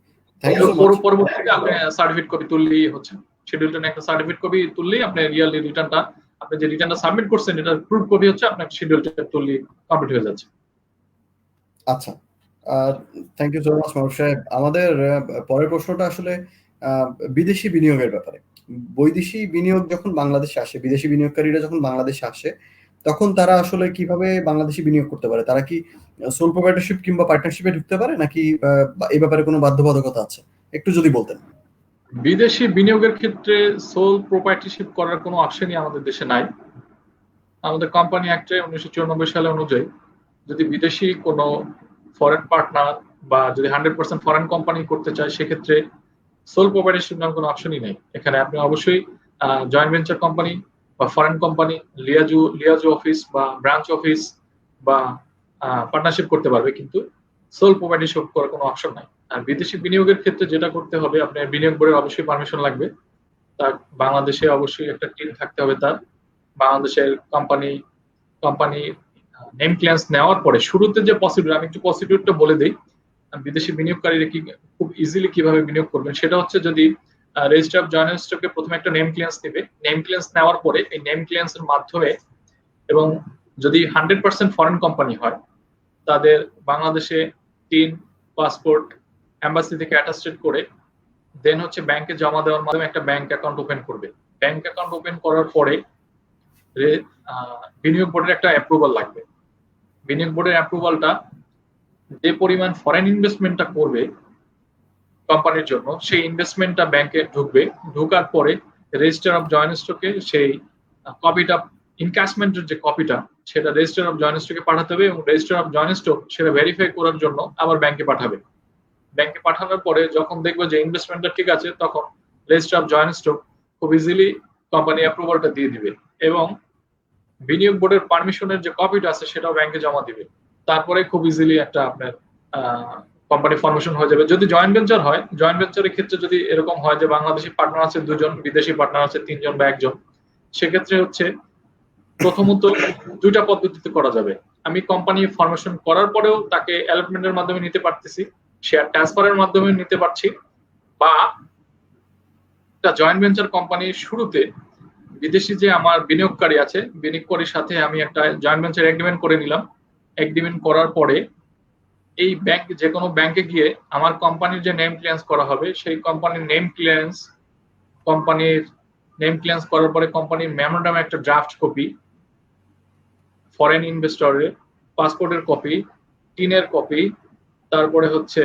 থ্যাংক ইউ সো মাচ। পরবর্তীতে আপনি সার্টিফিকেট কপি তুললেই হচ্ছে, শিডিউল 10 একটা সার্টিফিকেট কপি তুললেই আপনি রিয়েলি রিটার্নটা, আপনি যে রিটার্নটা সাবমিট করছেন এটার প্রুফ কপি হচ্ছে আপনার শিডিউল 10 তুললেই কমপ্লিট হয়ে যাচ্ছে। আচ্ছা, থ্যাংক ইউ সো মাচ মারুফ সাহেব। আমাদের পরের প্রশ্নটা আসলে বিদেশি বিনিয়োগের ব্যাপারে। বৈদেশি বিনিয়োগ যখন বাংলাদেশে আসে, বিদেশি বিনিয়োগকারীরা যখন বাংলাদেশে আসে, তখন তারা আসলে কিভাবে বাংলাদেশি বিনিয়োগ করতে পারে? তারা কি সোল প্রোপ্রাইটরশিপ কিংবা পার্টনারশিপে ঢুকতে পারে, নাকি এই ব্যাপারে কোনো বাধ্যবাধকতা আছে? একটু যদি বলতেন। বিদেশি বিনিয়োগের ক্ষেত্রে সোল প্রোপ্রাইটরশিপ করার কোনো অপশনই আমাদের দেশে নাই। আমাদের কোম্পানি অ্যাক্টে 1994 সালে অনুযায়ী যদি বিদেশি কোনো ফরেন পার্টনার বা যদি 100% ফরেন কোম্পানি করতে চায়, সেক্ষেত্রে সোল প্রোপ্রাইটরশিপ নামে কোনো অপশনই নেই। এখানে আপনি অবশ্যই জয়েন্ট ভেঞ্চার কোম্পানি বা ফরেন কোম্পানি, লিয়াজু অফিস বা ব্রাঞ্চ অফিস বা পার্টনারশিপ করতে পারবে, কিন্তু সোল প্রোপ্রাইটরশিপ করার কোনো অপশন নাই। আর বিদেশি বিনিয়োগের ক্ষেত্রে যেটা করতে হবে, আপনার বিনিয়োগ বোর্ডের অবশ্যই পারমিশন লাগবে। তার বাংলাদেশে অবশ্যই একটা টিম থাকতে হবে। তার বাংলাদেশের কোম্পানি নেম ক্লিয়ারেন্স নেওয়ার পরে শুরুতে যে প্রসিডিউর, আমি একটু প্রসিডিউরটা বলে দিই, বিদেশি বিনিয়োগকারীরা কি খুব ইজিলি কিভাবে বিনিয়োগ করবেন। সেটা হচ্ছে, যদি রেজিস্ট্রার অফ জয়েন্ট স্টকে প্রথমে একটা নেম ক্লিয়ারেন্স নেবে, নেম ক্লিয়ারেন্স নেওয়ার পরে এই নেম ক্লিয়ারেন্সের মাধ্যমে, এবং যদি 100% ফরেন কোম্পানি হয়, তাদের বাংলাদেশে টিন, পাসপোর্ট, এম্বাসি থেকে অ্যাটাস্টেড করে দেন হচ্ছে ব্যাংকে জমা দেওয়ার মাধ্যমে একটা ব্যাংক অ্যাকাউন্ট ওপেন করবে। ব্যাংক অ্যাকাউন্ট ওপেন করার পরে বিনিয়োগ বোর্ডের একটা অ্যাপ্রুভাল লাগবে। বিনিয়োগ বোর্ডের অ্যাপ্রুভালটা যে পরিমাণ ফরেন ইনভেস্টমেন্টটা করবে কোম্পানির জন্য, সেই ইনভেস্টমেন্টটা ব্যাংকে ঢুকবে। ঢোকার পরে রেজিস্টার অফ জয়েন্ট স্টকে সেই কপিটা, ইনক্যাশমেন্টের যে কপিটা, সেটা রেজিস্টার অফ জয়েন্ট স্টকে পাঠাতে হবে, এবং রেজিস্টার অফ জয়েন্ট স্টক সেটা ভেরিফাই করার জন্য আবার ব্যাংকে পাঠাবে। ব্যাংকে পাঠানোর পরে যখন দেখবে যে ইনভেস্টমেন্টটা ঠিক আছে, তখন রেজিস্টার অফ জয়েন্ট স্টক খুব ইজিলি কোম্পানি অ্যাপ্রুভালটা দিয়ে দিবে, এবং বিনিয়োগ বোর্ডের পারমিশনের যে কপিটা আছে সেটাও ব্যাংকে জমা দিবে। তারপরে খুব ইজিলি একটা আপনার কোম্পানি ফরমেশন হয়ে যাবে। যদি জয়েন্ট ভেঞ্চার হয়, জয়েন্ট ভেঞ্চারের ক্ষেত্রে যদি এরকম হয় যে বাংলাদেশি পার্টনার আছে 2 জন, বিদেশি পার্টনার আছে 3 জন বা 1 জন, সেক্ষেত্রে হচ্ছে প্রথমত 2টা পদ্ধতিতে করা যাবে। আমি কোম্পানি ফরমেশন করার পরেও তাকে অ্যালটমেন্টের মাধ্যমে নিতে পারতেছি, শেয়ার ট্রান্সফারের মাধ্যমে নিতে পারছি, বা একটা জয়েন্ট ভেঞ্চার কোম্পানির শুরুতে বিদেশি যে আমার বিনিয়োগকারী আছে, বিনিয়োগকারীর সাথে আমি একটা জয়েন্ট ভেঞ্চার এগ্রিমেন্ট করে নিলাম। এগ্রিমেন্ট করার পরে এই ব্যাংক, যে কোনো ব্যাংকে গিয়ে আমার কোম্পানির যে নেম ক্লিয়ারেন্স করা হবে, সেই কোম্পানির নেম ক্লিয়ারেন্স করার পরে কোম্পানির মেমোরান্ডাম একটা ড্রাফট কপি, ফরেন ইনভেস্টরের পাসপোর্টের কপি, টিনের কপি, তারপরে হচ্ছে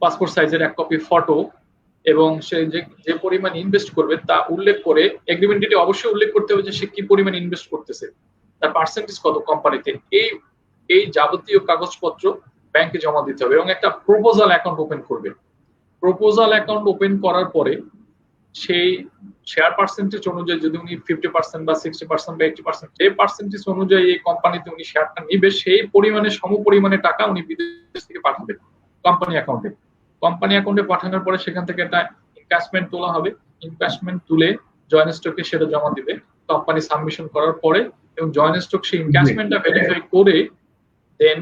পাসপোর্ট সাইজের এক কপি ফটো, এবং সে যে পরিমাণ ইনভেস্ট করবে তা উল্লেখ করে এগ্রিমেন্টে অবশ্যই উল্লেখ করতে হবে যে সে কি পরিমাণ ইনভেস্ট করতেছে, তার পার্সেন্টেজ কত কোম্পানিতে, এই যাবতীয় কাগজপত্র ব্যাংকে জমা দিতে হবে এবং একটা প্রপোজাল অ্যাকাউন্ট ওপেন করবে। প্রপোজাল অ্যাকাউন্ট ওপেন করার পরে সেই শেয়ার পার্সেন্টেজ অনুযায়ী, যদি উনি 50% বা 60% বা 80% যে পার্সেন্টেজ অনুযায়ী এই কোম্পানিতে উনি শেয়ারটা নিবে, সেই পরিমাণে সমপরিমাণে টাকা উনি বিদেশ থেকে পাঠাবেন কোম্পানি অ্যাকাউন্টে। কোম্পানি অ্যাকাউন্টে পাঠানোর পরে সেখান থেকে একটা ইনভেস্টমেন্ট তোলা হবে, ইনভেস্টমেন্ট তুলে জয়েন্ট স্টকে সেটা জমা দিবে কোম্পানি সাবমিশন করার পরে, এবং জয়েন্ট স্টক সেই ইনভেস্টমেন্টটা ভেরিফাই করে দেন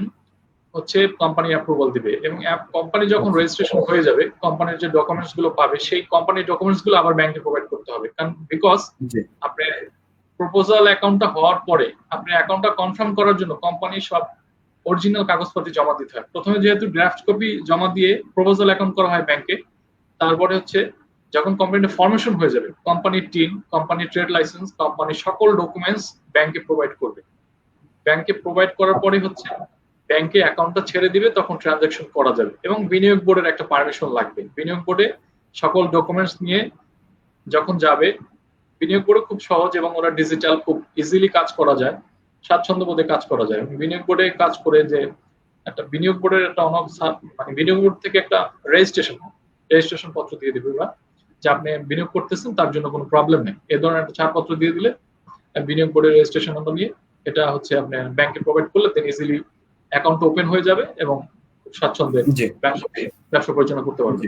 হচ্ছে কোম্পানি অ্যাপ্রুভাল দিবে। এবং কোম্পানি যখন রেজিস্ট্রেশন হয়ে যাবে, কোম্পানির যে ডকুমেন্টস গুলো পাবে সেই কোম্পানির ডকুমেন্টস গুলো আবার ব্যাংকে প্রোভাইড করতে হবে, কারণ বিকজ আপনার প্রপোজাল অ্যাকাউন্টটা হওয়ার পরে আপনি অ্যাকাউন্টটা কনফার্ম করার জন্য কোম্পানির সব অরিজিনাল কাগজপত্র জমা দিতে হয়। প্রথমে যেহেতু ড্রাফট কপি জমা দিয়ে প্রপোজাল অ্যাকাউন্ট করা হয় ব্যাংকে, তারপরে হচ্ছে যখন কোম্পানিটা ফরমেশন হয়ে যাবে, কোম্পানির টিম, কোম্পানির ট্রেড লাইসেন্স, কোম্পানির সকল ডকুমেন্টস ব্যাংকে প্রোভাইড করবে। ব্যাংকে প্রোভাইড করার পরে হচ্ছে ব্যাংকে অ্যাকাউন্টটা ছেড়ে দিবে, তখন ট্রানজাকশন করা যাবে। এবং বিনিয়োগ বোর্ডের একটা পারমিশন লাগবে। বিনিয়োগ বোর্ডে সকল ডকুমেন্টস নিয়ে যখন যাবে, বিনিয়োগ বোর্ডে খুব সহজ এবং ওরা ডিজিটাল, খুব ইজিলি কাজ করা যায়, স্বাচ্ছন্দ্য বোধে কাজ করা যায়। বিনিয়োগ বোর্ডে কাজ করে যে একটা বিনিয়োগ বোর্ডের একটা মানে বিনিয়োগ বোর্ড থেকে একটা রেজিস্ট্রেশন পত্র দিয়ে দিবে বা যে আপনি বিনিয়োগ করতেছেন তার জন্য কোনো প্রবলেম নেই, এ ধরনের একটা ছাড়পত্র দিয়ে দিলে বিনিয়োগ বোর্ডের রেজিস্ট্রেশন নম্বর নিয়ে এটা হচ্ছে আপনি ব্যাংকে প্রোভাইড করলে দেন ইজিলি অ্যাকাউন্ট ওপেন হয়ে যাবে এবং স্বাচ্ছন্দ্যে ব্যবসা পরিচালনা করতে পারবে।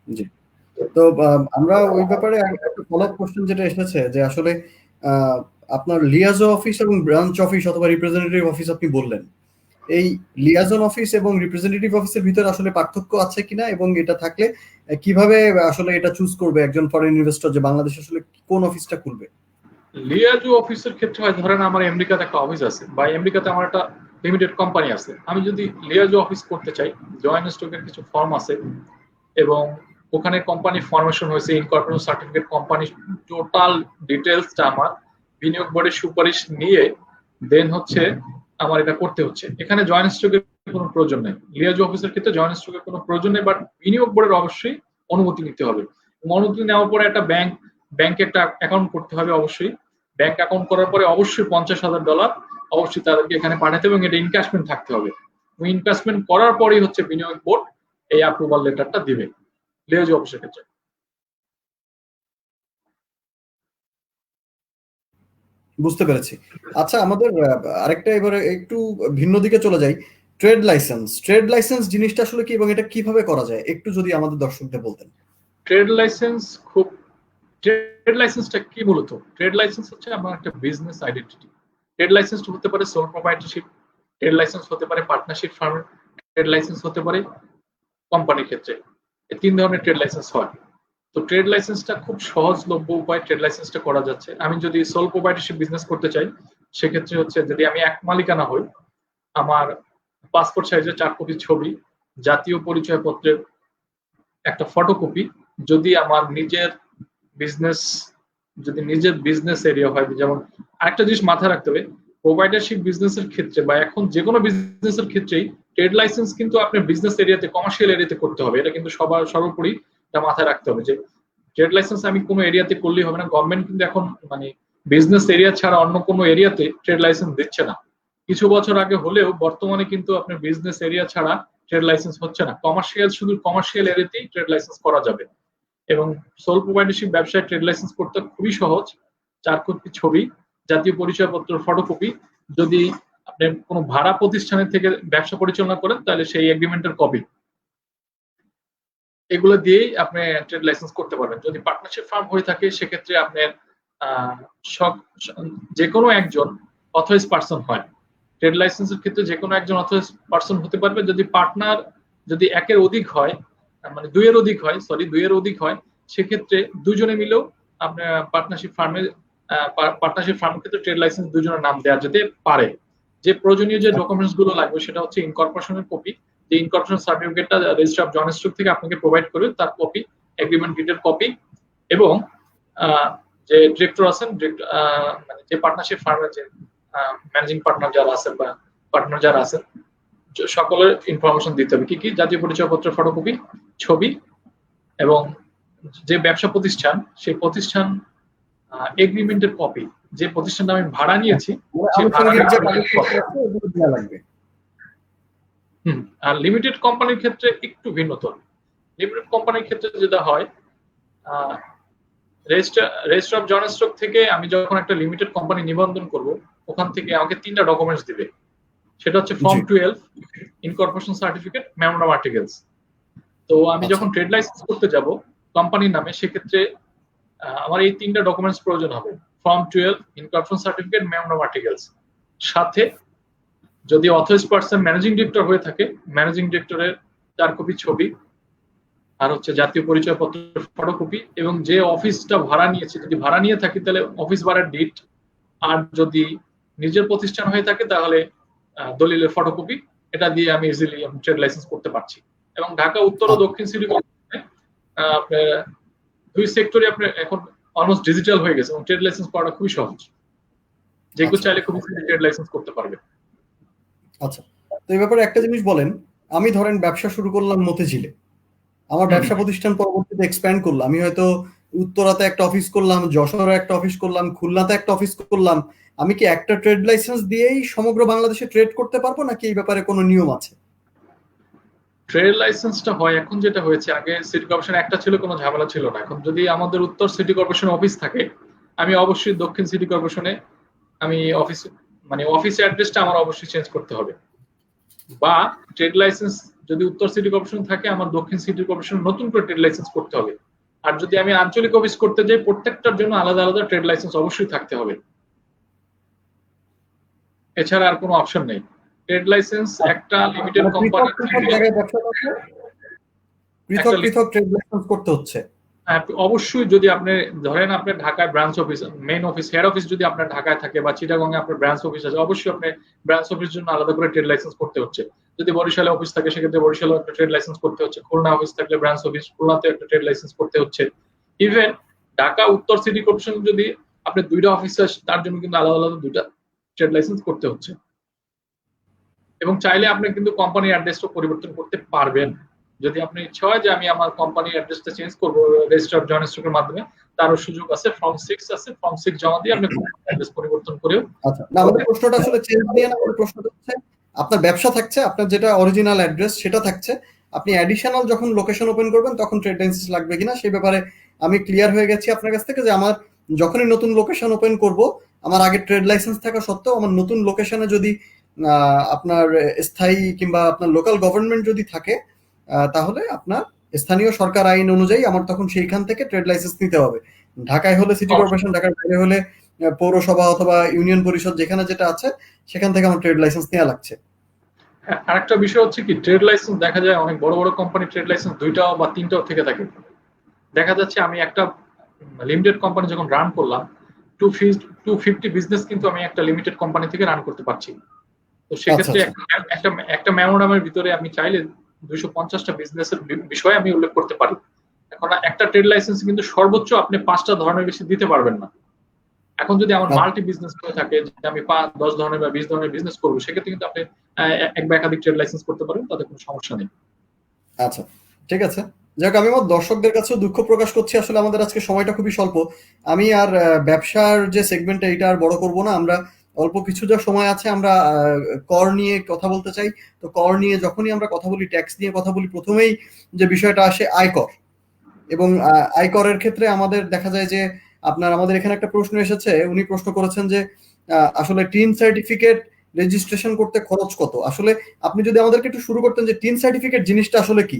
জি। তো আমরা ওই ব্যাপারে একটা ফলো আপ কোশ্চেন যেটা এসেছে যে আসলে আপনার লিয়াজো অফিস এবং ব্রাঞ্চ অফিস অথবা রিপ্রেজেন্টেটিভ অফিস আপনি বললেন, এই লিয়াজন অফিস এবং রিপ্রেজেন্টেটিভ অফিসের ভিতরে আসলে পার্থক্য আছে কিনা, এবং এটা থাকলে কিভাবে আসলে এটা চুজ করবে একজন ফরেন ইনভেস্টর যে বাংলাদেশে আসলে কোন অফিসটা খুলবে? লিয়াজো অফিসের ক্ষেত্রে হয়, ধরেন আমার আমেরিকাতে একটা অফিস আছে বা আমেরিকাতে আমার একটা লিমিটেড কোম্পানি আছে, আমি যদি লিয়াজো অফিস করতে চাই, জয়েন্ট স্টকের কিছু ফর্ম আছে এবং ওখানে কোম্পানি ফরমেশন হয়েছে, ইনকর্পোরেশন সার্টিফিকেট, কোম্পানি টোটাল ডিটেলসটা আমার বিনিয়োগ বোর্ডের সুপারিশ নিয়ে দেন হচ্ছে আমার এটা করতে হচ্ছে। এখানে জয়েন্ট স্টকের কোনো প্রয়োজন নেই। লিয়াজো অফিসের ক্ষেত্রে জয়েন্ট স্টকের কোনো প্রয়োজন নেই, বাট বিনিয়োগ বোর্ডের অবশ্যই অনুমতি নিতে হবে। অনুমতি নেওয়ার পরে একটা ব্যাংকে একটা অ্যাকাউন্ট করতে হবে অবশ্যই। ব্যাংক অ্যাকাউন্ট করার পরে অবশ্যই $50,000 অবশ্যই তাদেরকে এখানে পাঠাতে হবে এবং এটা ইনভেস্টমেন্ট থাকতে হবে। ইনভেস্টমেন্ট করার পরেই হচ্ছে বিনিয়োগ বোর্ড এই অ্যাপ্রুভাল লেটারটা দিবে লিয়াজো অফিসের ক্ষেত্রে। বুঝতে পেরেছি। আচ্ছা, আমাদের আরেকটা এবারে একটু ভিন্ন দিকে চলে যাই। ট্রেড লাইসেন্স জিনিসটা আসলে কি এবং এটা কিভাবে করা যায় একটু যদি আমাদের দর্শকদের বলতেন। ট্রেড লাইসেন্সটা কি? মূলত ট্রেড লাইসেন্স হচ্ছে আমার একটা বিজনেস আইডেন্টিটি। ট্রেড লাইসেন্স হতে পারে সোল প্রোপ্রাইটারশিপ, ট্রেড লাইসেন্স হতে পারে পার্টনারশিপ ফার্ম, ট্রেড লাইসেন্স হতে পারে কোম্পানির ক্ষেত্রে। এই 3 ধরনের ট্রেড লাইসেন্স হয়। তো ট্রেড লাইসেন্সটা খুব সহজলভ্য উপায় ট্রেড লাইসেন্সটা করা যাচ্ছে। আমি যদি সোল প্রোপ্রাইটারশিপ বিজনেস করতে চাই, সেক্ষেত্রে হচ্ছে যদি আমি এক মালিকানা হই, আমার পাসপোর্ট সাইজের 4 কপি ছবি, জাতীয় পরিচয়পত্রের একটা ফটোকপি, যদি আমার নিজের বিজনেস এরিয়া হয়, যেমন আরেকটা জিনিস মাথায় রাখতে হবে, প্রোভাইডারশিপ বিজনেসের ক্ষেত্রে বা এখন যে কোনো বিজনেসের ক্ষেত্রেই ট্রেড লাইসেন্স কিন্তু আপনার বিজনেস এরিয়াতে, কমার্শিয়াল এরিয়াতে করতে হবে। এটা কিন্তু সর্বোপরি এটা মাথায় রাখতে হবে যে ট্রেড লাইসেন্স আমি কোনো এরিয়াতে করলেই হবে না। গভর্নমেন্ট কিন্তু এখন মানে বিজনেস এরিয়া ছাড়া অন্য কোনো এরিয়াতে ট্রেড লাইসেন্স দিচ্ছে না। কিছু বছর আগে হলেও বর্তমানে কিন্তু আপনার বিজনেস এরিয়া ছাড়া ট্রেড লাইসেন্স হচ্ছে না। শুধু কমার্শিয়াল এরিয়াতেই ট্রেড লাইসেন্স করা যাবে। এবং সোল প্রোপ্রাইটারশিপ ব্যবসায় ট্রেড লাইসেন্স করতে খুবই সহজ। 4 কপি ছবি, জাতীয় পরিচয়পত্র ফটোকপি, যদি আপনি কোনো ভাড়া প্রতিষ্ঠানের থেকে ব্যবসা পরিচালনা করেন তাহলে সেই এগ্রিমেন্টের কপি, এগুলো দিয়েই আপনি ট্রেড লাইসেন্স করতে পারবেন। যদি পার্টনারশিপ ফার্ম হয়ে থাকে সেক্ষেত্রে আপনার যে কোনো একজন অথরাইজড পার্সন হয় ট্রেড লাইসেন্সের ক্ষেত্রে যে কোনো একজন অথরাইজড পারসন হতে পারবে যদি পার্টনার যদি একের অধিক হয়, মানে দুইয়ের অধিক হয়, সেক্ষেত্রে দুজনে মিলেও আপনার পার্টনারশিপ ফার্মের ক্ষেত্রে ট্রেড লাইসেন্স দুজনের নাম দেওয়া যেতে পারে। যে প্রয়োজনীয় যে ডকুমেন্টস গুলো লাগবে সেটা হচ্ছে ইনকর্পোরেশনের কপি, যে ইনকর্পোরেশন সার্টিফিকেটটা রেজিস্ট্রি অফ জয়েন্ট স্টক থেকে আপনাকে প্রোভাইড করবে, তার কপি, এগ্রিমেন্ট ডিটেল কপি, এবং যে ডিরেক্টর আছেন, মানে যে পার্টনারশিপ ফার্মের যে ম্যানেজিং পার্টনার যারা আছেন বা পার্টনার যারা আছেন সকলের ইনফরমেশন দিতে হবে। কি কি? জাতীয় পরিচয়পত্রের ফটোকপি, ছবি, এবং যে ব্যবসা প্রতিষ্ঠান সেই প্রতিষ্ঠান এগ্রিমেন্টের কপি, যে প্রতিষ্ঠানটা আমি ভাড়া নিয়েছি সেই লাগবে। আর লিমিটেড কোম্পানির ক্ষেত্রে একটু ভিন্নতর। লিমিটেড কোম্পানির ক্ষেত্রে যেটা হয়, রেজিস্ট্রি অফ জয়েন্ট স্টক থেকে আমি যখন একটা লিমিটেড কোম্পানি নিবন্ধন করব, ওখান থেকে আমাকে 3টা ডকুমেন্টস দিবে। সেটা হচ্ছে ফর্ম 12, ইনকর্পোরেশন সার্টিফিকেট, মেমোরাম আর্টিকেলস। তো আমি যখন ট্রেড লাইসেন্স করতে যাব কোম্পানির নামে, সেক্ষেত্রে আমার এই 3টা ডকুমেন্টস প্রয়োজন হবে, ফর্ম 12, ইনকর্পোরেশন সার্টিফিকেট, মেমোরাম আর্টিকেলস। সাথে যদি অথরাইজড পারসন ম্যানেজিং ডিরেক্টর হয়ে থাকে, ম্যানেজিং ডিরেক্টরের 4 কপি ছবি, আর হচ্ছে জাতীয় পরিচয়পত্রের ফটোকপি, এবং যে অফিসটা ভাড়া নিয়েছে যদি ভাড়া নিয়ে থাকি তাহলে অফিস ভাড়ার ডিট, আর যদি নিজের প্রতিষ্ঠান হয়ে থাকে তাহলে দলিলের ফটোকপি। এটা দিয়ে আমি ইজিলি ট্রেড লাইসেন্স করতে পারছি। এবং ঢাকা উত্তর ও দক্ষিণ সিটি কর্পোরেশনে আপনার 2 সেক্টরে আপনার এখন অলমোস্ট ডিজিটাল হয়ে গেছে এবং ট্রেড লাইসেন্স করাটা খুবই সহজ। যে কেউ চাইলে খুব ইজিলি ট্রেড লাইসেন্স করতে পারবে। আচ্ছা, তো এই ব্যাপারে একটা জিনিস বলেন, আমি ধরেন ব্যবসা শুরু করলাম মতিঝিলে, আমার ব্যবসা প্রতিষ্ঠান পরবর্তীতে এক্সপ্যান্ড করলাম, আমি হয়তো উত্তরাতে একটা অফিস করলাম, যশোরে একটা অফিস করলাম, খুলনাতে একটা অফিস করলাম, আমি কি একটা ট্রেড লাইসেন্স দিয়েই সমগ্র বাংলাদেশে ট্রেড করতে পারবো নাকি এই ব্যাপারে কোনো নিয়ম আছে? ট্রেড লাইসেন্সটা হয় এখন যেটা হয়েছে, আগে সিটি কর্পোরেশন একটা ছিল, কোনো ঝামেলা ছিল না। এখন যদি আমাদের উত্তর সিটি কর্পোরেশন অফিস থাকে, আমি অবশ্যই দক্ষিণ সিটি কর্পোরেশনে আমি অফিস অ্যাড্রেসটা আমার অবশ্যই চেঞ্জ করতে হবে। বা ট্রেড লাইসেন্স যদি উত্তর সিটি কর্পোরেশন থাকে, আমার দক্ষিণ সিটি কর্পোরেশন নতুন করে ট্রেড লাইসেন্স করতে হবে। আর যদি আমি আঞ্চলিক অফিস করতে যাই, প্রত্যেকটার জন্য আলাদা আলাদা ট্রেড লাইসেন্স অবশ্যই থাকতে হবে, এছাড়া আর কোনো অপশন নেই। ট্রেড লাইসেন্স একটা লিমিটেড কোম্পানি পৃথক পৃথক ট্রেড লাইসেন্স করতে হচ্ছে। অবশ্যই যদি আপনি ধরেন আপনার ঢাকায় branch office, main office, head office যদি আপনার ঢাকায় থাকে বা চিটাগংয়ে আপনার ব্রাঞ্চ অফিস আছে, অবশ্যই আপনি ব্রাঞ্চ অফিসের জন্য আলাদা করে ট্রেড লাইসেন্স করতে হচ্ছে। যদি বরিশালে অফিস থাকে সেক্ষেত্রে বরিশালে একটা ট্রেড লাইসেন্স করতে হচ্ছে। খুলনা অফিস থাকলে ব্রাঞ্চ অফিস খুলনাতে একটা ট্রেড লাইসেন্স করতে হচ্ছে। ইভেন ঢাকা উত্তর সিটি কর্পোরেশন যদি আপনি 2টা অফিস আছে, তার জন্য কিন্তু আলাদা আলাদা 2টা ট্রেড লাইসেন্স করতে হচ্ছে। এবং চাইলে আপনি কিন্তু কোম্পানির অ্যাড্রেসটা পরিবর্তন করতে পারবেন। যদি আপনি ইচ্ছা হয় যে আমি আমার কোম্পানির অ্যাড্রেসটা চেঞ্জ করব রেজিস্ট্রি অফ জয়েন্ট স্টকের মাধ্যমে, তারও সুযোগ আছে। ফর্ম 6 আছে, ফর্ম 6 জমা দিয়ে আপনি অ্যাড্রেস পরিবর্তন করেও। আচ্ছা, না আমাদের প্রশ্নটা আসলে চেঞ্জ দিয়ে না, আমাদের প্রশ্নটা হচ্ছে আপনার ব্যবসা থাকছে, আপনার যেটা অরিজিনাল অ্যাড্রেস সেটা থাকছে, আপনি অ্যাডিশনাল যখন লোকেশন ওপেন করবেন তখন ট্রেড লাইসেন্স লাগবে কিনা সেই ব্যাপারে আমি ক্লিয়ার হয়ে গেছি আপনার কাছ থেকে, যে আমার যখনই নতুন লোকেশন ওপেন করব, আমার আগে ট্রেড লাইসেন্স থাকা সত্ত্বেও আমার নতুন লোকেশনে যদি আপনার স্থায়ী কিংবা আপনার লোকাল গভর্নমেন্ট যদি থাকে, তাহলে আপনার স্থানীয় সরকার আইন অনুযায়ী আমার তখন সেইখান থেকে ট্রেড লাইসেন্স নিতে হবে। ঢাকায় হলে সিটি কর্পোরেশন, ঢাকার বাইরে হলে পৌরসভা অথবা ইউনিয়ন পরিষদ যেখানে যেটা আছে সেখান থেকে আমার ট্রেড লাইসেন্স নেওয়া লাগছে। আরেকটা বিষয় হচ্ছে কি, ট্রেড লাইসেন্স দেখা যায় অনেক বড় বড় কোম্পানি ট্রেড লাইসেন্স 2টা বা 3টাও থেকে থাকে। দেখা যাচ্ছে আমি একটা লিমিটেড কোম্পানি যখন রান করলাম, 250 বিজনেস কিন্তু আমি একটা লিমিটেড কোম্পানি থেকে রান করতে পারছি। তো সেক্ষেত্রে একটা মেমোরামের ভিতরে আমি চাইলে 250টা বিজনেসের বিষয়ে আমি উল্লেখ করতে পারি। এখন একটা ট্রেড লাইসেন্স কিন্তু সর্বোচ্চ আপনি 5টা ধরনের বেশি দিতে পারবেন না। এখন যদি আমার মাল্টি বিজনেস হয়ে থাকে, যে আমি 10 ধরনের বা 20 ধরনের বিজনেস করবো, সেক্ষেত্রে কিন্তু আপনি এক বা একাধিক ট্রেড লাইসেন্স করতে পারেন, তাতে কোনো সমস্যা নেই। আচ্ছা, ঠিক আছে। যাক, আমি আমার দর্শকদের কাছেও দুঃখ প্রকাশ করছি, আসলে আমাদের আজকে সময়টা খুবই স্বল্প। আমি আর ব্যবসার যে সেগমেন্টটা এটা আর বড় করব না, আমরা অল্প কিছু যা সময় আছে আমরা কর নিয়ে কথা বলতে চাই। তো কর নিয়ে যখনই আমরা কথা বলি, ট্যাক্স নিয়ে কথা বলি, প্রথমেই যে বিষয়টা আসে আয়কর। এবং আয়করের ক্ষেত্রে আমাদের দেখা যায় যে আমাদের এখানে একটা প্রশ্ন এসেছে, উনি প্রশ্ন করেছেন যে আসলে টিন সার্টিফিকেট রেজিস্ট্রেশন করতে খরচ কত। আসলে আপনি যদি আমাদেরকে একটু শুরু করতেন যে টিন সার্টিফিকেট জিনিসটা আসলে কি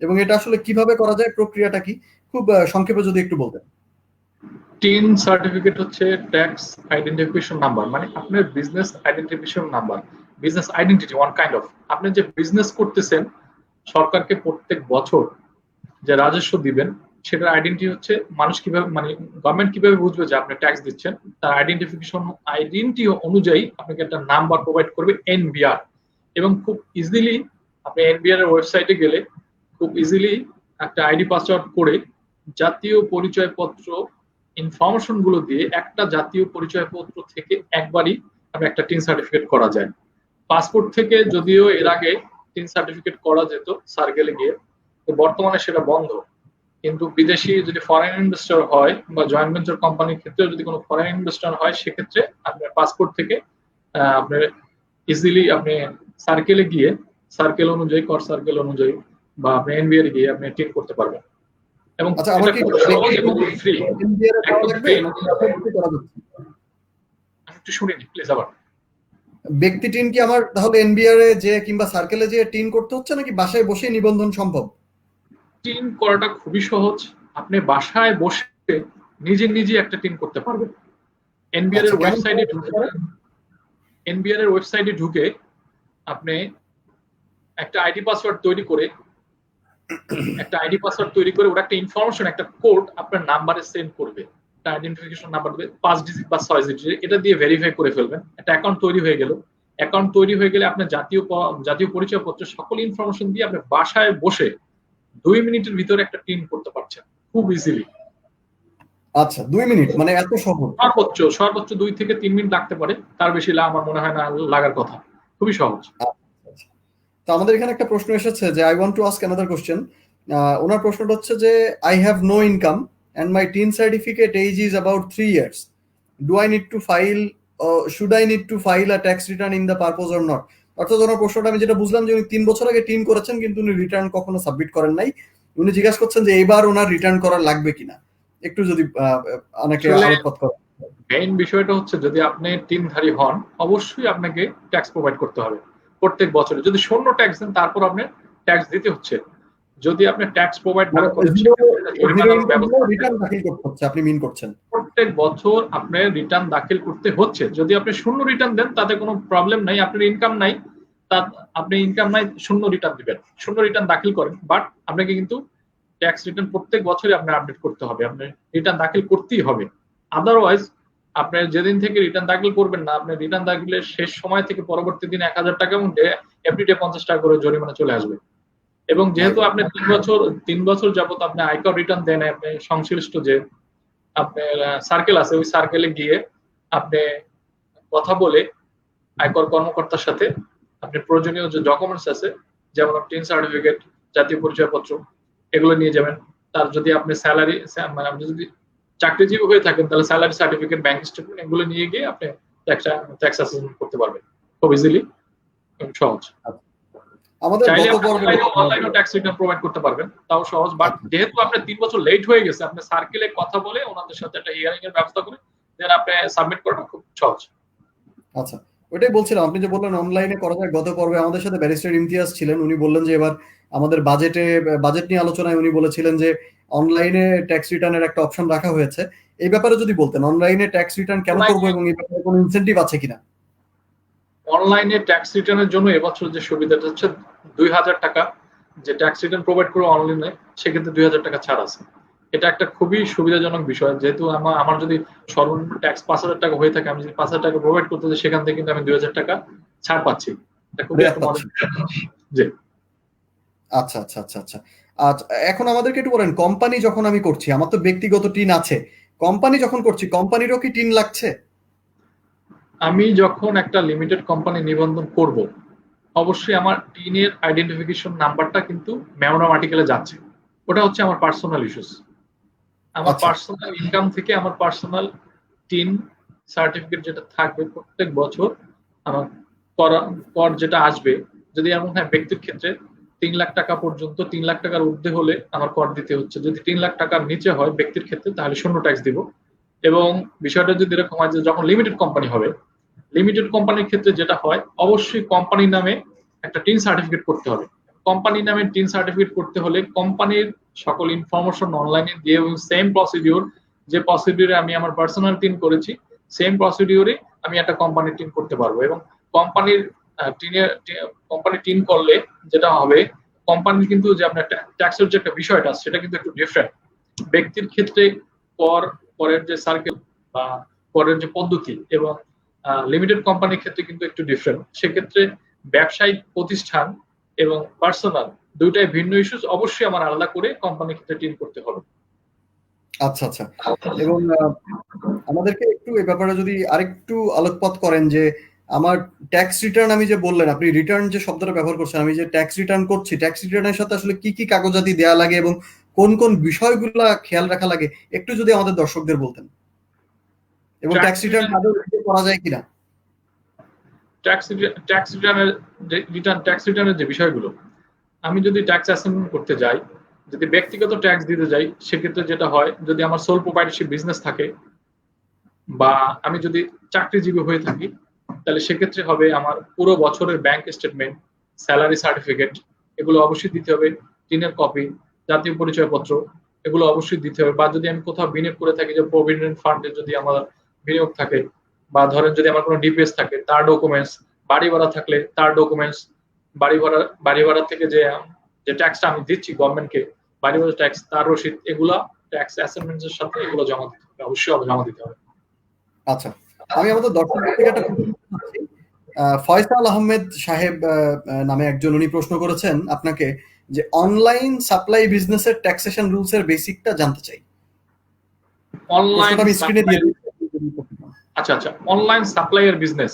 এবং এটা আসলে কিভাবে করা যায়, প্রক্রিয়াটা কি, খুব সংক্ষেপে যদি একটু বলতেন। টিন সার্টিফিকেট হচ্ছে ট্যাক্স আইডেন্টিফিকেশন নাম্বার, মানে আপনার business identification number, business identity one kind of. আপনি যে বিজনেস করতেছেন, সরকারকে প্রত্যেক বছর যে রাজস্ব দিবেন, সেটার আইডেন্টি হচ্ছে মানুষ কিভাবে, মানে গভর্নমেন্ট কিভাবে বুঝবে যে আপনি ট্যাক্স দিচ্ছেন, তার আইডেন্টি অনুযায়ী আপনাকে একটা নাম্বার প্রোভাইড করবে, এনবিআর। এবং খুব ইজিলি আপনি এনবিআর এর ওয়েবসাইটে গেলে খুব ইজিলি একটা আইডি পাসওয়ার্ড করে জাতীয় পরিচয়পত্র ইনফরমেশন গুলো দিয়ে একটা জাতীয় পরিচয়পত্র থেকে একবারই আপনি একটা টিন সার্টিফিকেট করা যায়। পাসপোর্ট থেকে যদিও এর আগে টিন সার্টিফিকেট করা যেত সার্কেলে গিয়ে, তো বর্তমানে সেটা বন্ধ। কিন্তু বিদেশি যদি ফরেন ইনভেস্টর হয় বা জয়েন্ট ভেঞ্চার কোম্পানির ক্ষেত্রে যদি কোনো ফরেন ইনভেস্টর হয়, সেক্ষেত্রে আপনার পাসপোর্ট থেকে আপনার ইজিলি আপনি সার্কেলে গিয়ে সার্কেল অনুযায়ী, কর সার্কেল অনুযায়ী বা আপনি এনবিআর গিয়ে আপনি টিন করতে পারবেন। এবং আচ্ছা, আমার এটা কি খুব সহজ এবং ফ্রি। এনবিআর এ করা একদম লাগবে ফ্রি। নাকি ব্যবসায়িক করা যাচ্ছে? আমি একটু শুনিনি প্লিজ আবার। ব্যক্তি টিন কি আমার তাহলে এনবিআর এ যে কিংবা সার্কেলে যে টিন করতে হচ্ছে, নাকি বাসায় বসে নিবন্ধন সম্ভব? টিন করাটা খুবই সহজ। আপনি বাসায় বসে নিজে নিজে একটা টিন করতে পারবেন। এনবিআর আচ্ছা, এর কেমন ওয়েবসাইটে করে ঢুকে, করে? এনবিআর এর ওয়েবসাইটে ঢুকে আপনি একটা আইডি পাসওয়ার্ড তৈরি করে, ওরা একটা ইনফরমেশন, একটা কোড আপনার নাম্বারে সেন্ড করবে। একটা আইডেন্টিফিকেশন নাম্বার দেবে 5 ডিজিট বা 6 ডিজিট, এটা দিয়ে ভেরিফাই করে ফেলবেন। একটা অ্যাকাউন্ট তৈরি হয়ে গেল। অ্যাকাউন্ট তৈরি হয়ে গেলে আপনার জাতীয় পরিচয়পত্র সকল ইনফরমেশন দিয়ে আপনি বাসায় বসে 2 মিনিটের ভিতরে একটা টিন করতে পারছেন খুব ইজিলি। আচ্ছা, 2 মিনিট, মানে এত সহজ? সর্বোচ্চ 2 থেকে 3 মিনিট লাগতে পারে, তার বেশি আমার মনে হয় না লাগার কথা। খুবই সহজ। আচ্ছা। তো আমাদের এখানে একটা প্রশ্ন এসেছে যে I want to ask another question. ওনার প্রশ্নটা হচ্ছে যে I have no income and my TIN certificate age is about 3 years. Do I need to file, should I need to file a tax return in the purpose or not? অর্থাৎ ওনার প্রশ্নটা আমি যেটা বুঝলাম যে উনি 3 বছর আগে টিন করেছেন, কিন্তু উনি রিটার্ন কখনো সাবমিট করেন নাই। উনি জিজ্ঞাসা করছেন যে এইবার ওনার রিটার্ন করা লাগবে কিনা, একটু যদি অনেকে আলোকপাত করেন। মেইন বিষয়টা হচ্ছে, যদি আপনি টিনধারী হন, অবশ্যই আপনাকে ট্যাক্স প্রোভাইড করতে হবে প্রত্যেক বছরে। যদি শূন্য ট্যাক্স দেন, তারপর আপনি ট্যাক্স দিতে হচ্ছে। যদি আপনি ট্যাক্স প্রোভাইড না করেন, জরিমানার ব্যবস্থা রিটার্ন দাখিল করতে হচ্ছে, আপনি মিন করছেন? প্রত্যেক বছর আপনার রিটার্ন দাখিল করতে হচ্ছে। যদি আপনি শূন্য রিটার্ন দেন, তাতে কোনো প্রবলেম নাই, আপনার ইনকাম নাই, আপনি ইনকাম নাই, শূন্য রিটার্ন দিবেন, শূন্য রিটার্ন দাখিল করেন। বাট আপনাকে কিন্তু ট্যাক্স রিটার্ন প্রত্যেক বছরই আপনার আপডেট করতে হবে, আপনার রিটার্ন দাখিল করতেই হবে। আদারওয়াইজ আপনার যেদিন থেকে রিটার্ন দাখিল করবেন না, আপনার রিটার্ন দাখিলের শেষ সময় থেকে পরবর্তী দিন 1000 টাকা এবং এভরিডে 50 টাকা করে জরিমানা চলে আসবে। এবং যেহেতু আপনি 3 বছর যাবত আপনি আয়কর রিটার্ন দেন, আপনি সংশ্লিষ্ট যে আপনার সার্কেল আছে, ওই সার্কেলে গিয়ে আপনি কথা বলে আয়কর কর্মকর্তার সাথে আপনি প্রয়োজনীয় যে ডকুমেন্টস আছে, যেমন টিন সার্টিফিকেট, জাতীয় পরিচয়পত্র, এগুলো নিয়ে যাবেন। তার যদি আপনি স্যালারি, মানে আপনি যদি চাকরিজীবী হয়ে থাকেন, তাহলে স্যালারি সার্টিফিকেট, ব্যাংক স্টেটমেন্ট, এগুলো নিয়ে গিয়ে আপনি ট্যাক্স অ্যাসেসমেন্ট করতে পারবেন খুব ইজিলি এবং সহজ। আমাদের চাইলে গত পর্বে অনলাইনে ট্যাক্স রিটার্ন প্রোভাইড করতে পারবেন, তাও সহজ। বাট যেহেতু আপনার 3 বছর লেট হয়ে গেছে, আপনি সার্কেলে কথা বলে ওনাদের সাথে একটা হিয়ারিং এর ব্যবস্থা করে দেন আপনি সাবমিট করাটা খুব সহজ। আচ্ছা, ওইটাই বলছিলাম, আপনি যে বললেন অনলাইনে করা যায়। গত পর্বে আমাদের সাথে ব্যারিস্টার ইমতিয়াজ ছিলেন, উনি বললেন যে এবার আমাদের বাজেট নিয়ে আলোচনায় উনি বলেছিলেন যে অনলাইনে ট্যাক্স রিটার্নের একটা অপশন রাখা হয়েছে। এই ব্যাপারে যদি বলতেন, অনলাইনে ট্যাক্স রিটার্ন কেন করবো এবং এই ব্যাপারে কোনো ইনসেনটিভ আছে কিনা? অনলাইনে ট্যাক্স রিটার্নের জন্য এবছর যে সুবিধাটা হচ্ছে 2000 টাকা যে ট্যাক্স রিটার্ন প্রোভাইড করে অনলাইনে, সেক্ষেত্রে 2000 টাকা ছাড় আছে। এটা একটা খুবই সুবিধাজনক বিষয়। যেহেতু আমার যদি সর্বনিম্ন ট্যাক্স 5000 টাকা হয়ে থাকে, আমি যদি 5000 টাকা প্রোভাইড করতে চাই, সেখান থেকে কিন্তু আমি 2000 টাকা ছাড় পাচ্ছি। এটা খুবই একটা মজার জি। আচ্ছা আচ্ছা আচ্ছা আচ্ছা আচ্ছা, এখন আমাদেরকে একটু বলেন, কোম্পানি যখন আমি করছি, আমার তো ব্যক্তিগত টিন আছে, কোম্পানি যখন করছি, কোম্পানিরও কি টিন লাগছে? আমি যখন একটা লিমিটেড কোম্পানি নিবন্ধন করব, অবশ্যই আমার টিনের আইডেন্টিফিকেশন নাম্বারটা কিন্তু মেমোরাম আর্টিকেলে যাচ্ছে। ওটা হচ্ছে আমার পার্সোনাল ইস্যুস। আমার পার্সোনাল ইনকাম থেকে আমার পার্সোনাল টিন সার্টিফিকেট যেটা থাকবে প্রত্যেক বছর আমার কর যেটা আসবে, যদি এমন হয় ব্যক্তির ক্ষেত্রে 3 লাখ টাকা পর্যন্ত, 3 লাখ টাকার ঊর্ধ্বে হলে আমার কর দিতে হচ্ছে। যদি 3 লাখ টাকার নিচে হয় ব্যক্তির ক্ষেত্রে, তাহলে শূন্য ট্যাক্স দিব। এবং বিষয়টা যদি এরকম হয় যে যখন লিমিটেড কোম্পানি হবে, লিমিটেড কোম্পানির ক্ষেত্রে যেটা হয়, অবশ্যই কোম্পানির নামে একটা টিন সার্টিফিকেট করতে হবে। কোম্পানির নামে টিন সার্টিফিকেট করতে হলে কোম্পানির সকল ইনফরমেশন অনলাইনে দিয়ে এবং সেম প্রসিডিউর যে প্রসিডিউরে আমি আমার পার্সোনাল টিম করেছি সেম প্রসিডিউরে আমি একটা কোম্পানির টিম করতে পারবো। এবং কোম্পানির টিম করলে যেটা হবে, কোম্পানির কিন্তু যে আপনার ট্যাক্সের যে একটা বিষয়টা সেটা কিন্তু একটু ডিফারেন্ট। ব্যক্তির ক্ষেত্রে করের যে সার্কেল বা করের যে পদ্ধতি এবং লিমিটেড কোম্পানির ক্ষেত্রে কিন্তু একটু ডিফারেন্ট। সেক্ষেত্রে ব্যবসায়িক প্রতিষ্ঠান এবং পার্সোনাল দুইটাই ভিন্ন ইস্যুস, অবশ্যই আমার আলাদা করে কোম্পানির ক্ষেত্রে টিম করতে হবে। আচ্ছা আচ্ছা। এবং আমাদেরকে একটু এই ব্যাপারে যদি আরেকটু আলোকপাত করেন যে আমার ট্যাক্স রিটার্ন, আমি যে বললেন আপনি রিটার্ন যে শব্দটা ব্যবহার করছেন, আমি যে ট্যাক্স রিটার্ন করছি, ট্যাক্স রিটার্নের সাথে আসলে কি কি কাগজাদি দেয়া লাগে এবং কোন কোন বিষয়গুলো খেয়াল রাখা লাগে একটু যদি আমাদের দর্শকদের বলতেন, এবং ট্যাক্স রিটার্ন আদৌ করা যায় কিনা। ট্যাক্স রিটার্নের যে বিষয়গুলো, আমি যদি ট্যাক্স অ্যাসাইনমেন্ট করতে যাই, যদি ব্যক্তিগত ট্যাক্স দিতে যাই, সেক্ষেত্রে যেটা হয়, যদি আমার সোল প্রোপাইটারশিপ বিজনেস থাকে বা আমি যদি চাকরিজীবী হয়ে থাকি, তাহলে সেক্ষেত্রে হবে আমার পুরো বছরের ব্যাংক স্টেটমেন্ট, স্যালারি সার্টিফিকেট, এগুলো অবশ্যই দিতে হবে, টিনের কপি, জাতীয় পরিচয়পত্র, এগুলো অবশ্যই দিতে হবে। বা যদি আমি কোথাও বিনিয়োগ করে থাকি, যে প্রভিডেন্ট ফান্ডে যদি আমার বিনিয়োগ থাকে, বা ধরেন যদি আমার কোনো ডিপিএস থাকে তার ডকুমেন্টস, বাড়ি ভাড়া থাকলে তার ডকুমেন্টস, বাড়ি ভাড়া থেকে যে ট্যাক্সটা আমি দিচ্ছি গভর্নমেন্টকে, বাড়ি ভাড়া ট্যাক্স, তার রসিদ, এগুলা ট্যাক্স অ্যাসাইনমেন্টের সাথে এগুলো জমা দিতে হবে, অবশ্যই জমা দিতে হবে। আচ্ছা, আমি আমাদের দর্শকদের থেকে একটা প্রশ্ন করতে ফয়সাল আহমেদ সাহেব নামে একজন, উনি প্রশ্ন করেছেন আপনাকে যে অনলাইন সাপ্লাই বিজনেসের ট্যাক্সেশন রুলস এর বেসিকটা জানতে চাই। অনলাইন আমি স্ক্রিনে দিয়ে দিচ্ছি। আচ্ছা আচ্ছা, অনলাইন সাপ্লাইয়ের business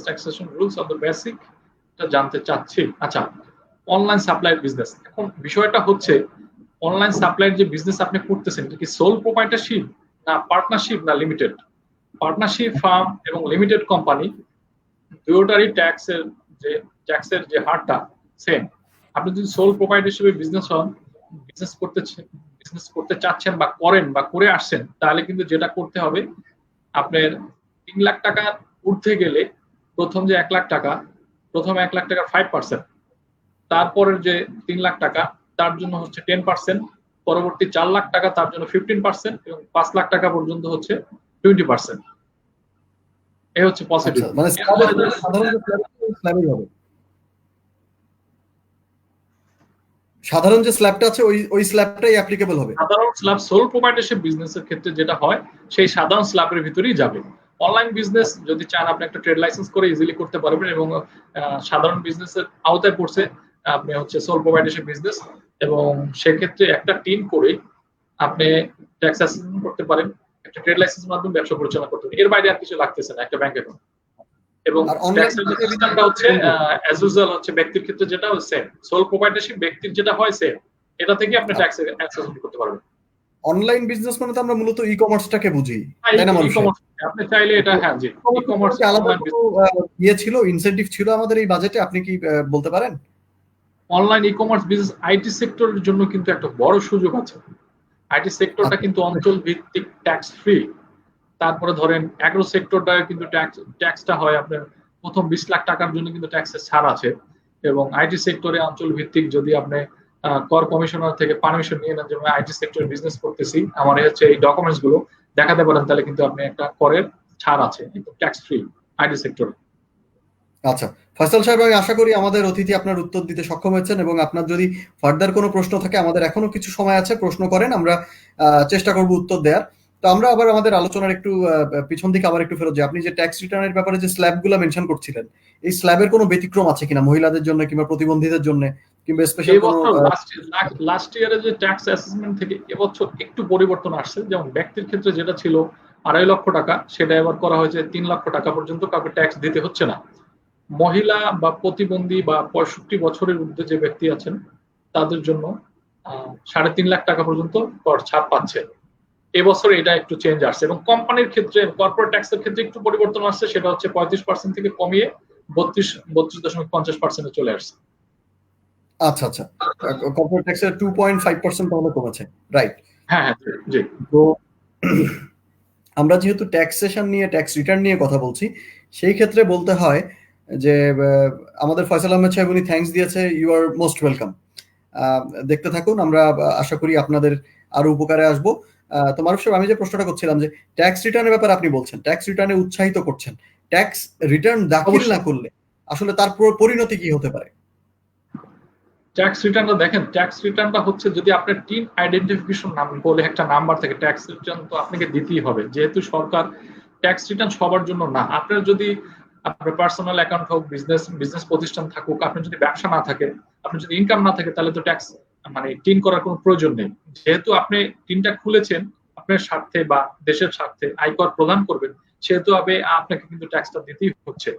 taxation rules of the basic এটা জানতে চাচ্ছি। আচ্ছা, অনলাইন সাপ্লাইয়ের বিজনেস, এখন বিষয়টা হচ্ছে অনলাইন সাপ্লাইয়ের যে বিজনেস আপনি করতেছেন, এটা কি সোল প্রোপাইটারশিপ না পার্টনারশিপ না লিমিটেড? পার্টনারশিপ ফার্ম এবং লিমিটেড কোম্পানি দুটোটারই ট্যাক্সের যে হারটা সেম। আপনি যদি সোল প্রোপাইটারশিপে বিজনেস করতে চাচ্ছেন বা করেন বা করে আসছেন, তাহলে কিন্তু যেটা করতে হবে, আপনার 3 লাখ টাকা উঠতে গেলে প্রথম যে 1 লাখ টাকা, প্রথম 1 লাখ টাকার 5%, তারপরের যে 3 লাখ টাকা তার জন্য হচ্ছে 10%, পরবর্তী 4 লাখ টাকা তার জন্য 15%, এবং 5 লাখ টাকা পর্যন্ত হচ্ছে 20%। এই হচ্ছে পসিটিভ। মানে সাধারণ যে স্ল্যাবটা আছে ওই স্ল্যাবটাই অ্যাপ্লিকেবল হবে। সাধারণ স্ল্যাব সোল প্রোপাইটারশিপ বিজনেসের ক্ষেত্রে যেটা হয়, সেই সাধারণ স্ল্যাবের ভিতরেই যাবে। অনলাইন বিজনেস যদি চান, আপনি একটা ট্রেড লাইসেন্স করে ইজিলি করতে পারবেন, এবং সাধারণ বিজনেসের আওতায় পড়ছে আপনি হচ্ছে সোল প্রোপাইটারশিপ বিজনেস, এবং সেক্ষেত্রে একটা টিম করে আপনি ট্যাক্স অ্যাসেসমেন্ট করতে পারেন, একটা ট্রেড লাইসেন্সের মাধ্যমে ব্যবসা পরিচালনা করতে পারেন। এর বাইরে আর কিছু লাগতেছে না, একটা ব্যাংক অ্যাকাউন্ট। এবং ট্যাক্সের যে সিস্টেমটা হচ্ছে অ্যাজ ইউজুয়াল হচ্ছে ব্যক্তির ক্ষেত্রে যেটা সেম, সোল প্রোপাইটারশিপ ব্যক্তির যেটা হয় সেম, এটা থেকে আপনি ট্যাক্স অ্যাসেসমেন্ট করতে পারবেন। অনলাইন বিজনেস মানে তো আমরা মূলত ই-কমার্সটাকে বুঝি, তাই না? আপনি চাইলে এটা, হ্যাঁ জি, ই-কমার্স আলাদা ইয়ে ছিল, ইনসেন্টিভ ছিল আমাদের এই বাজেটে, আপনি কি বলতে পারেন? অনলাইন ই-কমার্স বিজনেস আইটি সেক্টরের জন্য কিন্তু একটা বড় সুযোগ আছে। আইটি সেক্টরটা কিন্তু অঞ্চল ভিত্তিক ট্যাক্স ফ্রি। তারপরে ধরেন অ্যাগ্রো সেক্টরটা কিন্তু ট্যাক্সটা হয় আপনার প্রথম 20 লাখ টাকার জন্য কিন্তু ট্যাক্সের ছাড় আছে। এবং আইটি সেক্টরে অঞ্চল ভিত্তিক যদি আপনি কর কমিশনার থেকে পারমিশন নিয়ে নেন, যেমন আইটি সেক্টরে বিজনেস করতেছি, আমার হচ্ছে এই ডকুমেন্টস গুলো দেখাতে পারেন, তাহলে কিন্তু আপনি একটা করের ছাড় আছে, ট্যাক্স ফ্রি আইটি সেক্টরে। আচ্ছা ফয়সাল সাহেব, আমি আশা করি আমাদের অতিথি আপনার উত্তর দিতে সক্ষম হয়েছেন, এবং আপনার যদি ফার্দার কোনো প্রশ্ন থাকে, আমাদের এখনো কিছু সময় আছে, প্রশ্ন করেন, আমরা চেষ্টা করব উত্তর দেওয়ার। তো আমরা আবার আমাদের আলোচনার একটু পিছন দিকে আবার একটু ফেরত যাই। আপনি যে ট্যাক্স রিটার্নের ব্যাপারে যে স্ল্যাবগুলো মেনশন করছিলেন, এই স্ল্যাবের কোনো ব্যতিক্রম আছে কিনা মহিলাদের জন্য কিংবা প্রতিবন্ধীদের জন্য, কিংবা স্পেশাল কোনো? লাস্ট ইয়ারে যে ট্যাক্স অ্যাসেসমেন্ট থেকে এবছর একটু পরিবর্তন আসছে। যেমন ব্যক্তির ক্ষেত্রে যেটা ছিল 2.5 লক্ষ টাকা, সেটা এবার করা হয়েছে 3 লক্ষ টাকা পর্যন্ত কাউকে ট্যাক্স দিতে হচ্ছে না। মহিলা বা প্রতিবন্ধী বা 65 বছরের ঊর্ধ্বে যে ব্যক্তি আছেন, তাদের জন্য 3.5 লাখ টাকা পর্যন্ত কর ছাড় পাচ্ছে। এবছর এটা একটু চেঞ্জ আসছে। এবং কোম্পানির ক্ষেত্রে, কর্পোরেট ট্যাক্সের ক্ষেত্রে একটু পরিবর্তন আসছে, সেটা হচ্ছে 35% থেকে কমিয়ে 32.50% চলে আসছে। আচ্ছা আচ্ছা, কর্পোরেট ট্যাক্সের 2.5% তাহলে কমেছে, রাইট? হ্যাঁ হ্যাঁ জি। তো আমরা যেহেতু ট্যাক্সেশন নিয়ে, ট্যাক্স রিটার্ন নিয়ে কথা বলছি, সেই ক্ষেত্রে বলতে হয় যে আমাদের ফয়সাল আহমেদ সাহেব উনি থ্যাঙ্কস দিয়েছে, ইউ আর মোস্ট ওয়েলকাম। দেখতে থাকুন, আমরা আশা করি আপনাদের আরো উপকারে আসবো। তো মারুফ সাহেব, আমি যে প্রশ্নটা করছিলাম যে ট্যাক্স রিটার্নের ব্যাপারে আপনি বলছেন, ট্যাক্স রিটার্নে উৎসাহিত করছেন, ট্যাক্স রিটার্ন দাখিল না অবশ্যই করলে আসলে তার পরিণতি কি হতে পারে? ট্যাক্স রিটার্নটা দেখেন, ট্যাক্স রিটার্নটা হচ্ছে যদি আপনার টিন আইডেন্টিফিকেশন নাম বলে একটা নাম্বার থাকে, ট্যাক্স রিটার্ন তো আপনাকে দিতেই হবে, যেহেতু সরকার ট্যাক্স রিটার্ন সবার জন্য না। আপনার যদি আপনার পার্সোনাল অ্যাকাউন্ট হোক, বিজনেস বিজনেস প্রতিষ্ঠান থাকুক, আপনার যদি ব্যবসা না থাকে, আপনার যদি ইনকাম না থাকে, তাহলে তো ট্যাক্স মানে টিন করার কোনো প্রয়োজন নেই। যেহেতু আপনি টিনটা খুলেছেন আপনার স্বার্থে বা দেশের স্বার্থে আয়কর প্রদান করবেন, সেহেতু আপনাকে কিন্তু ট্যাক্সটা দিতেই হচ্ছে।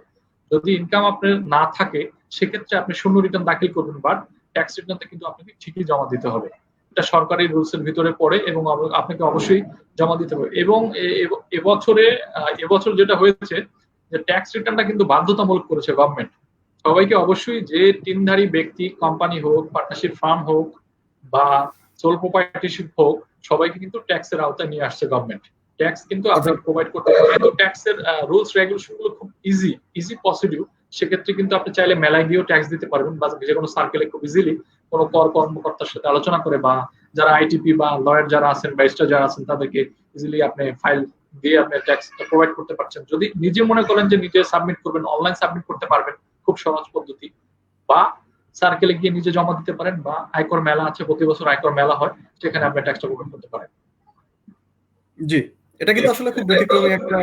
যদি ইনকাম আপনার না থাকে, সেক্ষেত্রে আপনি শূন্য রিটার্ন দাখিল করবেন, বাট ট্যাক্স রিটার্নটা কিন্তু আপনাকে ঠিকই জমা দিতে হবে। এটা সরকারি রুলস এর ভিতরে পড়ে এবং আপনাকে অবশ্যই জমা দিতে হবে। এবং এবছর যেটা হয়েছে যে ট্যাক্স রিটার্নটা কিন্তু বাধ্যতামূলক করেছে গভর্নমেন্ট সবাইকে। অবশ্যই যে টিনধারী ব্যক্তি, কোম্পানি হোক, পার্টনারশিপ ফার্ম হোক বা সোল প্রোপাইটারশিপ হোক, সবাইকে কিন্তু ট্যাক্সের আওতায় নিয়ে আসছে গভর্নমেন্ট। ট্যাক্স কিন্তু আচ্ছা, আপনাকে প্রোভাইড করতে হবে, কিন্তু ট্যাক্সের রুলস রেগুলেশন গুলো খুব ইজি প্রসিডিউর। সেক্ষেত্রে কিন্তু আপনি চাইলে মেলায় গিয়েও ট্যাক্স দিতে পারবেন, বা যে কোনো সার্কেলে খুব ইজিলি কোনো কর কর্মকর্তার সাথে আলোচনা করে, বা যারা আইটিপি বা লয়ার যারা আছেন, ব্যারিস্টার যারা আছেন, তাদেরকে ইজিলি আপনি ফাইল দিয়ে আপনি ট্যাক্স প্রোভাইড করতে পারছেন। যদি নিজে মনে করেন যে নিজে সাবমিট করবেন, অনলাইন সাবমিট করতে পারবেন, খুব সহজ পদ্ধতি। বা সার্কেলে গিয়ে নিজে জমা দিতে পারেন, বা আয়কর মেলা আছে, প্রতি বছর আয়কর মেলা হয়, সেখানে আপনি ট্যাক্সটা প্রোভাইড করতে পারেন। জি, এটা কিন্তু আসলে খুব ব্যতিক্রমী একটা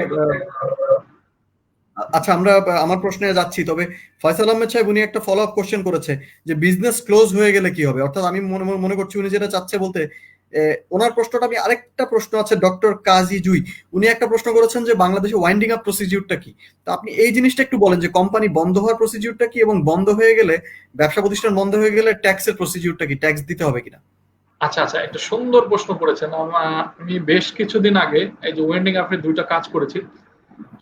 আচ্ছা, আমরা আমার প্রশ্নে যাচ্ছি, তবে ফয়সাল আহমেদ সাহেব উনি একটা ফলো আপ কোশ্চেন করেছে যে বিজনেস ক্লোজ হয়ে গেলে কি হবে, অর্থাৎ আমি মনে করছি উনি যেটা চাচ্ছে বলতে, ওনার প্রশ্নটা আমি আরেকটা প্রশ্ন আছে ডক্টর কাজী জুই, উনি একটা প্রশ্ন করেছেন যে বাংলাদেশে ওয়াইন্ডিং আপ প্রসিডিউরটা কি। তো আপনি এই জিনিসটা একটু বলেন যে কোম্পানি বন্ধ হওয়ার প্রসিডিউরটা কি, এবং বন্ধ হয়ে গেলে, ব্যবসা প্রতিষ্ঠান বন্ধ হয়ে গেলে ট্যাক্সের প্রসিডিউরটা কি, ট্যাক্স দিতে হবে কিনা? আচ্ছা আচ্ছা, একটা সুন্দর প্রশ্ন করেছেন। আমি বেশ কিছুদিন আগে এই যে ওয়েন্ডিং আপে দুইটা কাজ করেছি।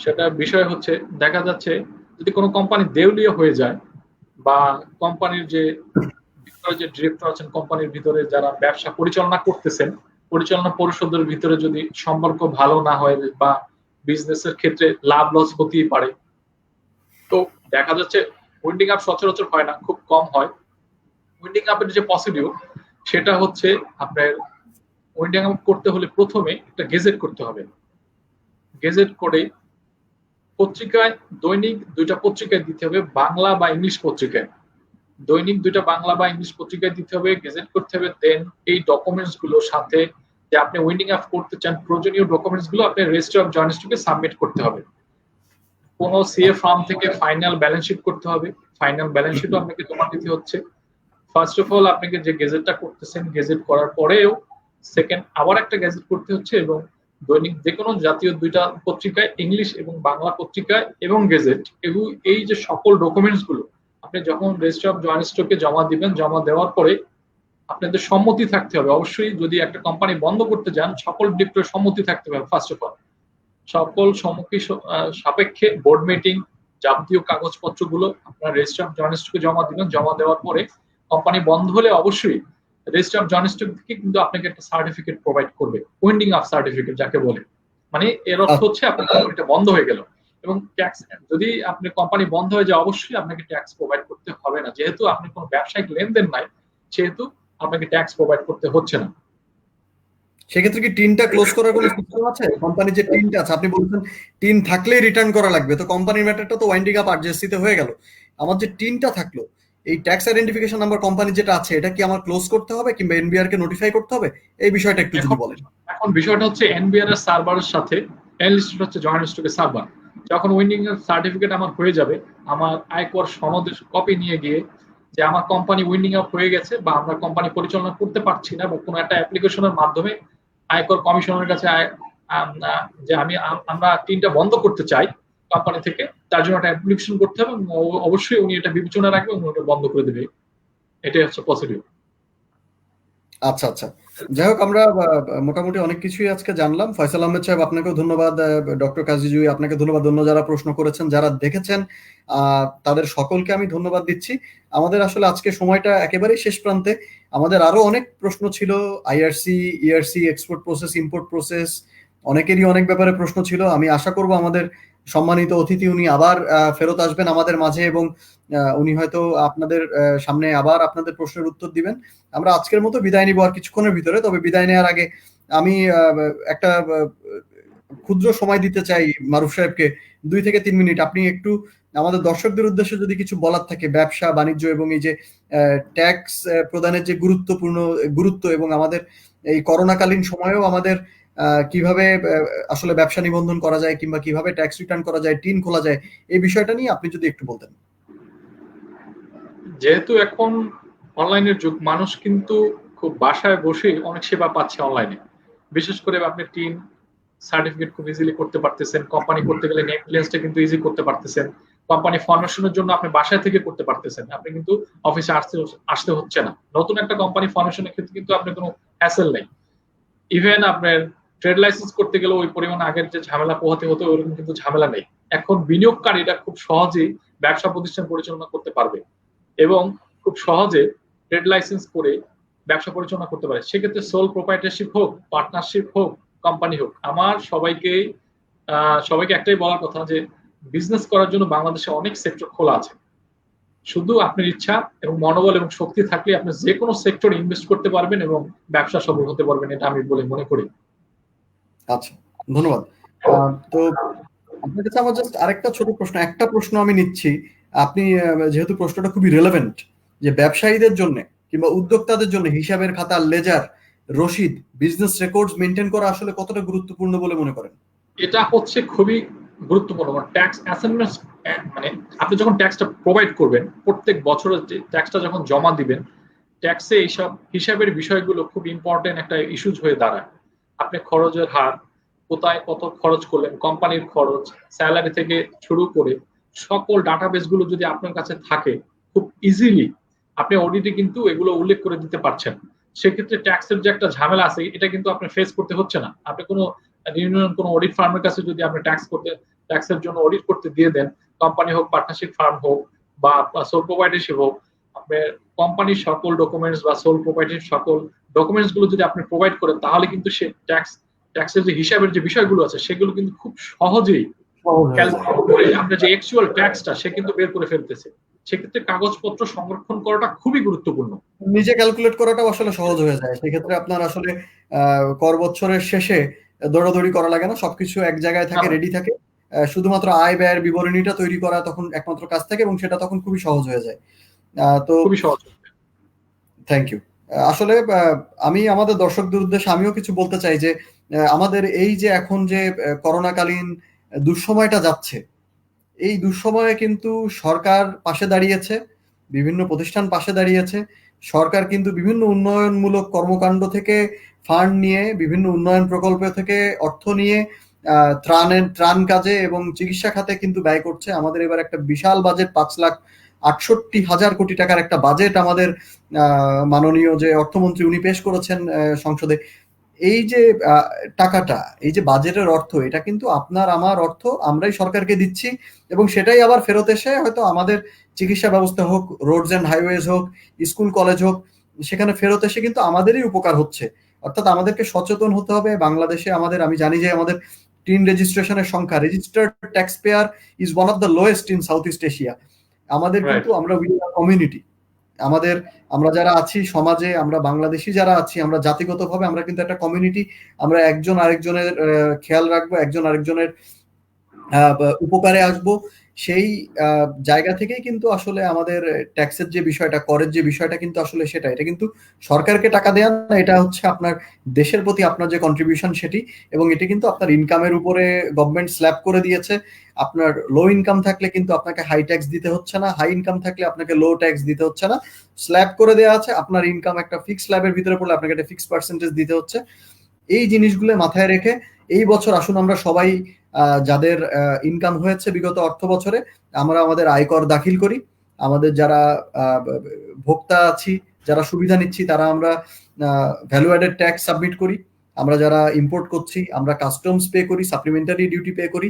সেটা বিষয় হচ্ছে, দেখা যাচ্ছে যদি কোনো কোম্পানি দেউলিয়া হয়ে যায়, বা কোম্পানির যে ভিতরে যে ডিরেক্টর আছেন, কোম্পানির ভিতরে যারা ব্যবসা পরিচালনা করতেছেন, পরিচালনা পরিষদের ভিতরে যদি সম্পর্ক ভালো না হয়, বা বিজনেসের ক্ষেত্রে লাভ লস হতেই পারে, তো দেখা যাচ্ছে উইন্ডিং আপ সচরাচর হয় না, খুব কম হয়। উইন্ডিং আপের যে প্রসিডিউর, সেটা হচ্ছে আপনার উইন্ডিং আপ করতে হলে প্রথমে একটা গেজেট করতে হবে। গেজেট করে পত্রিকায়, দৈনিক দুইটা পত্রিকায় দিতে হবে, বাংলা বা ইংলিশ পত্রিকায়। দৈনিক দুইটা বাংলা বা ইংলিশ পত্রিকায় দিতে হবে, গেজেট করতে হবে। দেন এই ডকুমেন্টস গুলোর সাথে যে আপনি উইন্ডিং আপ করতে চান, প্রয়োজনীয় ডকুমেন্টস গুলো আপনি রেজিস্ট্রি অফ জয়েন্টসকে সাবমিট করতে হবে। কোন সিএ ফার্ম থেকে ফাইনাল ব্যালেন্স শিট করতে হবে, ফাইনাল ব্যালেন্স শিটও আপনাকে জমা দিতে হচ্ছে। ফার্স্ট অফ অল আপনাকে যে গেজেটটা করতেছেন, গেজেট করার পরেও সেকেন্ড আবার একটা গেজেট করতে হচ্ছে, এবং দৈনিক যে কোনো জাতীয় দুইটা পত্রিকায়, ইংলিশ এবং বাংলা পত্রিকায় এবং গেজেট, এবং এই যে সকল ডকুমেন্টস গুলো আপনি যখন রেজিস্ট্রি অফ জয়েন্ট স্টকে জমা দিবেন, জমা দেওয়ার পরে আপনাদের সম্মতি থাকতে হবে। অবশ্যই যদি একটা কোম্পানি বন্ধ করতে যান, সকল ডিরেক্টরের সম্মতি থাকতে হবে ফার্স্ট অফ অল। সকল সম্মতি সাপেক্ষে বোর্ড মিটিং, যাবতীয় কাগজপত্রগুলো আপনার রেজিস্ট্রি অফ জয়েন্ট স্টকে জমা দিবেন। জমা দেওয়ার পরে কোম্পানি বন্ধ হলে অবশ্যই রেজিস্ট্রি অফ জয়েন্ট স্টক থেকে কিন্তু আপনাকে একটা সার্টিফিকেট প্রোভাইড করবে, উইন্ডিং আপ সার্টিফিকেট যাকে বলে। মানে এর অর্থ হচ্ছে আপনার কোম্পানিটা বন্ধ হয়ে গেল। এবং ট্যাক্স, যদি আপনার কোম্পানি বন্ধ হয়ে যায়, অবশ্যই আপনাকে ট্যাক্স প্রোভাইড করতে হবে না, যেহেতু আপনি কোনো ব্যবসায়িক লেনদেন নাই, সেহেতু আপনাকে ট্যাক্স প্রোভাইড করতে হচ্ছে না। সেক্ষেত্রে কি টিনটা ক্লোজ করার কোনো সিস্টেম আছে? কোম্পানির যে টিনটা আছে, আপনি বলছেন টিন থাকলেই রিটার্ন করা লাগবে, তো কোম্পানির ম্যাটারটা তো ওয়াইন্ডিং আপ আরজেসিতে হয়ে গেল। আমার যে টিনটা থাকলো, এই ট্যাক্স আইডেন্টিফিকেশন নাম্বার কোম্পানি যেটা আছে, এটা কি আমার ক্লোজ করতে হবে কিংবা এনবিআর কে নোটিফাই করতে হবে? এই বিষয়টা একটু যদি বলেন। এখন বিষয়টা হচ্ছে এনবিআর এর সার্ভারের সাথে এনলিস্টেড হচ্ছে জয়েন্ট স্টকের সার্ভার। যখন উইন্ডিং এর সার্টিফিকেট আমার হয়ে যাবে, আমার আয়কর সনদের কপি নিয়ে গিয়ে যে আমার কোম্পানি উইন্ডিং আপ হয়ে গেছে, বা আমরা কোম্পানি পরিচালনা করতে পারছি না, বা কোনো একটা অ্যাপ্লিকেশনের মাধ্যমে আয়কর কমিশনের কাছে যে আমরা টিনটা বন্ধ করতে চাই কোম্পানি থেকে, তার জন্য একটা অ্যাপ্লিকেশন করতে হবে, এবং অবশ্যই উনি এটা বিবেচনা রাখবে এবং ওটা বন্ধ করে দেবে। এটাই হচ্ছে প্রসিডিউর। আচ্ছা আচ্ছা, যাই হোক, আমরা মোটামুটি অনেক কিছুই আজকে জানলাম। ফয়সাল আহমেদ সাহেব, আপনাকেও ধন্যবাদ। ডক্টর কাজী জুই, আপনাকে ধন্যবাদ। অন্য যারা প্রশ্ন করেছেন, যারা দেখেছেন, তাদের সকলকে আমি ধন্যবাদ দিচ্ছি। আমাদের আসলে আজকে সময়টা একেবারেই শেষ প্রান্তে। আমাদের আরো অনেক প্রশ্ন ছিল, IRC, ERC, export process, import process, অনেকেরই অনেক ব্যাপারে প্রশ্ন ছিল। আমি আশা করব আমাদের সম্মানিত অতিথি উনি আবার ফেরত আসবেন আমাদের মাঝে এবং উনি হয়তো আপনাদের সামনে আবার আপনাদের প্রশ্নের উত্তর দিবেন। আমরা আজকের মতো বিদায় নিব আর কিছুক্ষণের ভিতরে। তবে বিদায় নেওয়ার আগে আমি একটা ক্ষুদ্র সময় দিতে চাই মারুফ সাহেবকে, 2 থেকে 3 মিনিট। আপনি একটু আমাদের দর্শকদের উদ্দেশ্যে যদি কিছু বলার থাকে, ব্যবসা বাণিজ্য এবং এই যে ট্যাক্স প্রদানের যে গুরুত্ব এবং আমাদের এই করোনাকালীন সময়েও আমাদের কিভাবে আসলে ব্যবসা নিবন্ধন করা যায় কিংবা কিভাবে ট্যাক্স রিটার্ন করা যায়, টিন খোলা যায়, এই বিষয়টা নিয়ে আপনি যদি একটু বলতেন। যেহেতু এখন অনলাইনের যুগ, মানুষ কিন্তু খুব বাসায় বসে অনেক সেবা পাচ্ছে অনলাইনে। বিশেষ করে আপনি টিন সার্টিফিকেট খুব ইজিলি করতে পারতেছেন, কোম্পানি করতে গেলে নেম ক্লিয়ারেন্সটা কিন্তু ইজি করতে পারতেছেন, কোম্পানি ফর্মেশনের জন্য আপনি বাসায় থেকে করতে পারতেছেন, আপনি কিন্তু অফিসে আসতে হচ্ছে না। নতুন একটা কোম্পানি ফর্মেশনের ক্ষেত্রে কিন্তু আপনার কোনো হ্যাসেল নেই। ইভেন আপনার ট্রেড লাইসেন্স করতে গেলে ওই পরিমাণ আগের যে ঝামেলা পোহাতে হতো ওরকম কিন্তু ঝামেলা নেই। এখন বিনিয়োগকারীরা খুব সহজেই ব্যবসা প্রতিষ্ঠান পরিচালনা করতে পারবে এবং খুব সহজে ট্রেড লাইসেন্স করে ব্যবসা পরিচালনা করতে পারে। সেক্ষেত্রে সোল প্রোপাইটারশিপ হোক, পার্টনারশিপ হোক, কোম্পানি হোক, আমার সবাইকে একটাই বলার কথা যে বিজনেস করার জন্য বাংলাদেশে অনেক সেক্টর খোলা আছে। শুধু আপনার ইচ্ছা এবং মনোবল এবং শক্তি থাকলে আপনি যে কোনো সেক্টরে ইনভেস্ট করতে পারবেন এবং ব্যবসা সফল হতে পারবেন, এটা আমি বলে মনে করি। আচ্ছা, ধন্যবাদ। তো আপনার কাছে আমার জাস্ট আরেকটা ছোট প্রশ্ন, একটা প্রশ্ন আমি নিচ্ছি। আপনি যেহেতু প্রশ্নটা খুবই রেলেভেন্ট, যে ব্যবসায়ীদের জন্য কিংবা উদ্যোক্তাদের জন্য হিসাবের খাতা, লেজার, রসিদ, বিজনেস রেকর্ডস মেনটেন করা আসলে কতটা গুরুত্বপূর্ণ বলে মনে করেন? এটা হচ্ছে খুবই গুরুত্বপূর্ণ। ট্যাক্স অ্যাসাইনমেন্ট, মানে আপনি যখন ট্যাক্সটা প্রোভাইড করবেন, প্রত্যেক বছরের ট্যাক্সটা যখন জমা দিবেন, ট্যাক্সে এইসব হিসাবের বিষয়গুলো খুব ইম্পর্টেন্ট একটা ইস্যুজ হয়ে দাঁড়ায়। আপনি খরচের হার, কোথায় কত খরচ করলেন, কোম্পানির খরচ, স্যালারি থেকে শুরু করে সকল ডাটাবেস গুলো যদি আপনার কাছে থাকে, খুব ইজিলি আপনি অডিটে কিন্তু এগুলো উল্লেখ করে দিতে পারছেন। সেক্ষেত্রে ট্যাক্সের যে একটা ঝামেলা আছে এটা কিন্তু আপনি ফেস করতে হচ্ছে না। আপনি কোনো কোনো অডিট ফার্মের কাছে যদি আপনি ট্যাক্সের জন্য অডিট করতে দিয়ে দেন, কোম্পানি হোক, পার্টনারশিপ ফার্ম হোক বা সোল প্রোপাইটারশিপ হোক, আপনার কোম্পানির সকল ডকুমেন্টস বা সোল প্রোপাইটারশিপ সকল ডকুমেন্টস গুলো যদি আপনি প্রোভাইড করেন, তাহলে কিন্তু সে ট্যাক্সের যে হিসাবের যে বিষয়গুলো আছে সেগুলো কিন্তু খুব সহজেই ক্যালকুলেট করে আপনার যে অ্যাকচুয়াল ট্যাক্সটা সে কিন্তু বের করে ফেলতেছে। সেক্ষেত্রে কাগজপত্র সংরক্ষণ করাটা খুবই গুরুত্বপূর্ণ। নিজে ক্যালকুলেট করাটাও আসলে সহজ হয়ে যায়। সেক্ষেত্রে আপনার আসলে কর বছরের শেষে দৌড়াদৌড়ি করা লাগে না, সবকিছু এক জায়গায় থাকে, রেডি থাকে। শুধুমাত্র আয় ব্যয়ের বিবরণীটা তৈরি করা তখন একমাত্র কাজ থাকে এবং সেটা তখন খুবই সহজ হয়ে যায়। তো খুবই সহজ। Thank you. আসলে আমি আমাদের দর্শকদের উদ্দেশ্যে আমিও কিছু বলতে চাই যে আমাদের এই যে এখন যে করোনাকালীন দুঃসময়টা যাচ্ছে, এই দুঃসময়ে কিন্তু সরকার পাশে দাঁড়িয়েছে, বিভিন্ন প্রতিষ্ঠান পাশে দাঁড়িয়েছে। সরকার কিন্তু বিভিন্ন উন্নয়নমূলক কর্মকাণ্ড থেকে ফান্ড নিয়ে, বিভিন্ন উন্নয়ন প্রকল্প থেকে অর্থ নিয়ে ত্রাণ কাজে এবং চিকিৎসা খাতে কিন্তু ব্যয় করছে। আমাদের এবার একটা বিশাল বাজেট, 5,68,000 কোটি টাকার একটা বাজেট আমাদের মাননীয় যে অর্থমন্ত্রী উনি পেশ করেছেন সংসদে। এই যে টাকাটা, এই যে বাজেটের অর্থ, এটা কিন্তু আপনার আমার অর্থ, আমরাই সরকারকে দিচ্ছি এবং সেটাই আবার ফেরত এসে হয়তো আমাদের চিকিৎসা ব্যবস্থা হোক, রোডস এন্ড হাইওয়েজ হোক, স্কুল কলেজ হোক, সেখানে ফেরত এসে কিন্তু আমাদেরই উপকার হচ্ছে। অর্থাৎ আমাদেরকে সচেতন হতে হবে। বাংলাদেশে আমি জানি যে আমাদের টিন রেজিস্ট্রেশনের সংখ্যা, registered tax payer is one of the lowest in south east Asia. আমাদের কিন্তু আমরা কমিউনিটি, আমরা যারা আছি সমাজে, আমরা বাংলাদেশি যারা আছি, আমরা জাতিগতভাবে আমরা কিন্তু একটা কমিউনিটি। আমরা একজন আরেকজনের খেয়াল রাখবো, একজন আরেকজনের উপকারে আসবো। সেই জায়গা থেকেই কিন্তু আসলে আমাদের ট্যাক্সের যে বিষয়টা, করের যে বিষয়টা কিন্তু আসলে এটা কিন্তু সরকারকে টাকা দেয়া না, এটা হচ্ছে আপনার দেশের প্রতি আপনার যে কন্ট্রিবিউশন সেটি। এবং এটি কিন্তু আপনার ইনকামের উপরে গভর্নমেন্ট স্ল্যাব করে দিয়েছে। আপনার লো ইনকাম থাকলে কিন্তু আপনাকে হাই ট্যাক্স দিতে হচ্ছে না, হাই ইনকাম থাকলে আপনাকে লো ট্যাক্স দিতে হচ্ছে না। স্ল্যাব করে দেওয়া আছে, আপনার ইনকাম একটা ফিক্স স্ল্যাবের ভিতরে পড়লে আপনাকে একটা ফিক্স পার্সেন্টেজ দিতে হচ্ছে। এই জিনিসগুলো মাথায় রেখে এই বছর আসুন আমরা সবাই যাদের ইনকাম হয়েছে বিগত অর্থ বছরে, আমরা আমাদের আয়কর দাখিল করি। আমাদের যারা ভোক্তা আছি, যারা সুবিধা নিচ্ছি, তারা আমরা ভ্যালু অ্যাডেড ট্যাক্স সাবমিট করি। আমরা যারা ইম্পোর্ট করছি, আমরা কাস্টমস পে করি, সাপ্লিমেন্টারি ডিউটি পে করি।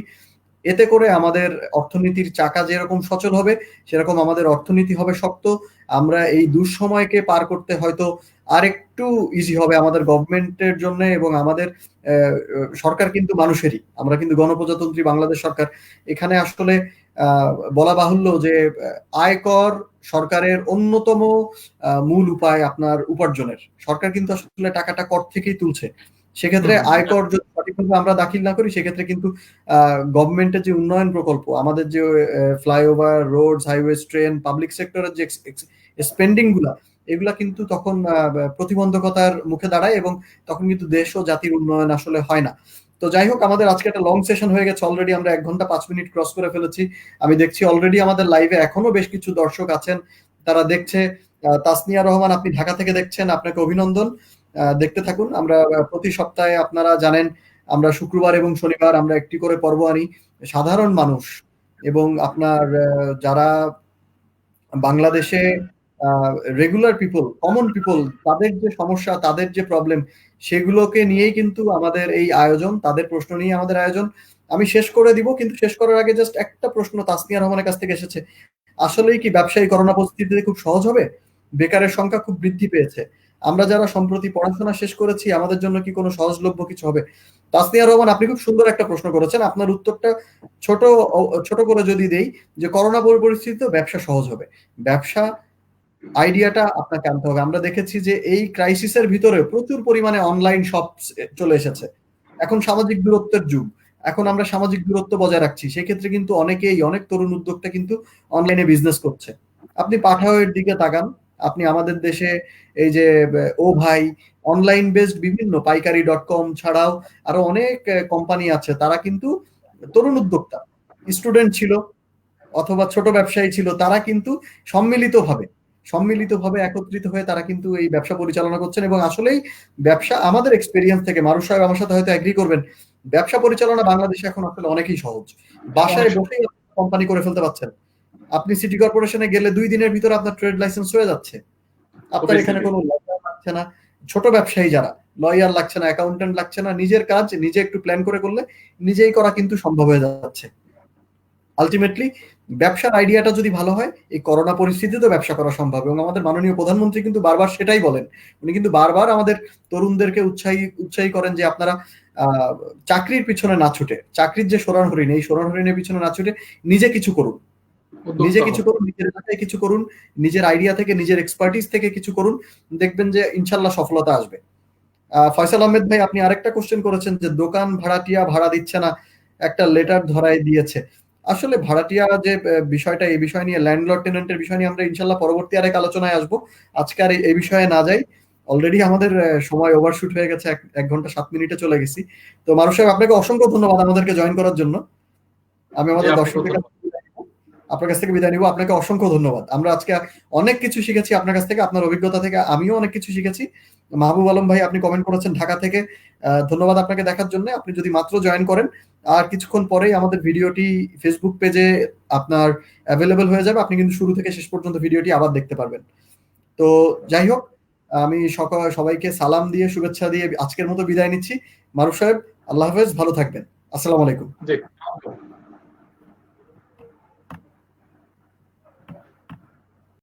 এতে করে আমাদের অর্থনীতির চাকা যেরকম সচল হবে, সেরকম আমাদের অর্থনীতি হবে শক্ত। আমরা এই দুঃসময়কে পার করতে হয়তো আরেকটু ইজি হবে আমাদের গভর্নমেন্টের জন্য, এবং আমাদের সরকার কিন্তু মানুষেরই, আমরা কিন্তু গণপ্রজাতন্ত্রী বাংলাদেশ সরকার। এখানে আসলে বলা বাহুল্য যে আয়কর সরকারের অন্যতম মূল উপায় আপনার উপার্জনের। সরকার কিন্তু আসলে টাকাটা কর থেকেই তুলছে। সেক্ষেত্রে আয়কর যদি সঠিকভাবে আমরা দাখিল না করি, সেক্ষেত্রে কিন্তু গভর্নমেন্টের যে উন্নয়ন প্রকল্প, আমাদের যে flyover, roads, highways, train, public সেক্টরের যে স্পেন্ডিং গুলা, এগুলা কিন্তু তখন প্রতিবন্ধকতার মুখে দাঁড়ায়, এবং তখন কিন্তু দেশ ও জাতির উন্নয়ন আসলে হয় না। তো যাই হোক, আমাদের আজকে একটা লং সেশন হয়ে গেছে, অলরেডি আমরা 1 ঘন্টা 5 মিনিট ক্রস করে ফেলেছি। আমি দেখছি অলরেডি আমাদের লাইভে এখনো বেশ কিছু দর্শক আছেন, তারা দেখছে। তাসনিয়া রহমান, আপনি ঢাকা থেকে দেখছেন, আপনাকে অভিনন্দন। দেখতে থাকুন। আমরা প্রতি সপ্তাহে, আপনারা জানেন, আমরা শুক্রবার এবং শনিবার আমরা একটি করে পর্ব আনি। সাধারণ মানুষ এবং আপনার যারা বাংলাদেশে রেগুলার পিপল, কমন পিপল, তাদের যে সমস্যা, তাদের যে প্রবলেম, সেগুলোকে নিয়েই কিন্তু আমাদের এই আয়োজন, তাদের প্রশ্ন নিয়ে আমাদের আয়োজন। আমি শেষ করে দিব, কিন্তু শেষ করার আগে জাস্ট একটা প্রশ্ন তাসনিয়া রহমানের কাছ থেকে এসেছে। আসলেই কি ব্যবসায়ী করোনা পরিস্থিতিতে খুব সহজ হবে? বেকারের সংখ্যা খুব বৃদ্ধি পেয়েছে। আমরা যারা সম্প্রতি পড়াশোনা শেষ করেছি, আমাদের জন্য কি কোনো সহজলভ্য কিছু হবে? তাসনিয়া রহমান, আপনি খুব সুন্দর একটা প্রশ্ন করেছেন। আপনার উত্তরটা ছোট ছোট করে যদি দেই, যে করোনা পরিস্থিতিতে ব্যবসা সহজ হবে। ব্যবসা আইডিয়াটা আপনাকে আনতে হবে। আমরা দেখেছি যে এই ক্রাইসিসের ভিতরে প্রচুর পরিমাণে অনলাইন শপ চলে এসেছে। এখন সামাজিক দূরত্বের যুগ। এখন আমরা সামাজিক দূরত্ব বজায় রাখছি। সেক্ষেত্রে কিন্তু অনেক তরুণ উদ্যোক্তা কিন্তু অনলাইনে বিজনেস করছে। আপনি পাঠাওয়ের দিকে তাকান। আপনি আমাদের দেশে এই যে ও ভাই, অনলাইন বেসড বিভিন্ন পাইকারি.com ছাড়াও আরো অনেক কোম্পানি আছে, তারা কিন্তু তরুণ উদ্যোক্তা, স্টুডেন্ট ছিল অথবা ছোট ব্যবসায়ী ছিল, তারা কিন্তু সম্মিলিতভাবে একত্রিত হয়ে তারা কিন্তু এই ব্যবসা পরিচালনা করছেন। এবং আসলেই ব্যবসা, আমাদের এক্সপেরিয়েন্স থেকে, মারুফ সাহেব আমার সাথে হয়তো এগ্রি করবেন, ব্যবসা পরিচালনা বাংলাদেশে এখন আসলে অনেকই সহজ। বাসায় বসেই কোম্পানি করে ফেলতে পারছেন। আপনি সিটি কর্পোরেশনে গেলে 2 দিনের ভিতরে আপনার ট্রেড লাইসেন্স হয়ে যাচ্ছে। আপনার এখানে কোনো লয়ার লাগছে না। ছোট ব্যবসায়ী যারা, লয়ার লাগছে না, অ্যাকাউন্টেন্ট লাগছে না, নিজের কাজ নিজে একটু প্ল্যান করে করলে নিজেই করা কিন্তু সম্ভব হয়ে যাচ্ছে। আলটিমেটলি ব্যবসার আইডিয়াটা যদি ভালো হয়, এই করোনা পরিস্থিতিতেও ব্যবসা করা সম্ভব। এবং আমাদের মাননীয় প্রধানমন্ত্রী কিন্তু বারবার সেটাই বলেন। উনি কিন্তু বারবার আমাদের তরুণদেরকে উৎসাহী করেন যে আপনারা চাকরির পিছনে না ছুটে, চাকরির যে সোনার হরিণ, এই সোনার হরিণের পিছনে না ছুটে নিজে কিছু করুন, নিজের এলাকায় কিছু করুন, নিজের আইডিয়া থেকে, নিজের এক্সপার্টিস থেকে কিছু করুন। দেখবেন যে ইনশাল্লাহ সফলতা আসবে। ফয়সাল আহমেদ ভাই, আপনি আরেকটা কোশ্চেন করেছেন যে দোকান ভাড়াটিয়া ভাড়া দিচ্ছে না, একটা লেটার ধরায় দিয়েছে। আসলে ভাড়াটিয়া যে বিষয়টা, এই বিষয় নিয়ে, ল্যান্ডলর্ড টেনেন্টের বিষয় নিয়ে আমরা ইনশাল্লাহ পরবর্তী আরেক আলোচনায় আসবো। আজকে আর এই বিষয়ে না যাই, অলরেডি আমাদের সময় ওভারশুট হয়ে গেছে, 1 ঘন্টা 7 মিনিটে চলে গেছি। তো মারুফ সাহেব, আপনাকে অসংখ্য ধন্যবাদ আমাদেরকে জয়েন করার জন্য। আমি আমাদের দর্শকদের আপনার কাছ থেকে বিদায় নিব। আপনাকে অসংখ্য ধন্যবাদ। আমরা আজকে অনেক কিছু শিখেছি আপনার কাছ থেকে, আপনার অভিজ্ঞতা থেকে আমিও অনেক কিছু শিখেছি। মাহবুব আলম ভাই, আপনি কমেন্ট করেছেন ঢাকা থেকে, ধন্যবাদ আপনাকে দেখার জন্য। আপনি যদি মাত্র জয়েন করেন, আর কিছুক্ষণ পরেই আমাদের ভিডিওটি ফেসবুক পেজে আপনার অ্যাভেলেবল হয়ে যাবে। আপনি কিন্তু শুরু থেকে শেষ পর্যন্ত ভিডিওটি আবার দেখতে পারবেন। তো যাই হোক, আমি সবাইকে সালাম দিয়ে, শুভেচ্ছা দিয়ে আজকের মতো বিদায় নিচ্ছি। মারুফ সাহেব, আল্লাহ হাফেজ, ভালো থাকবেন। আসসালামু আলাইকুম।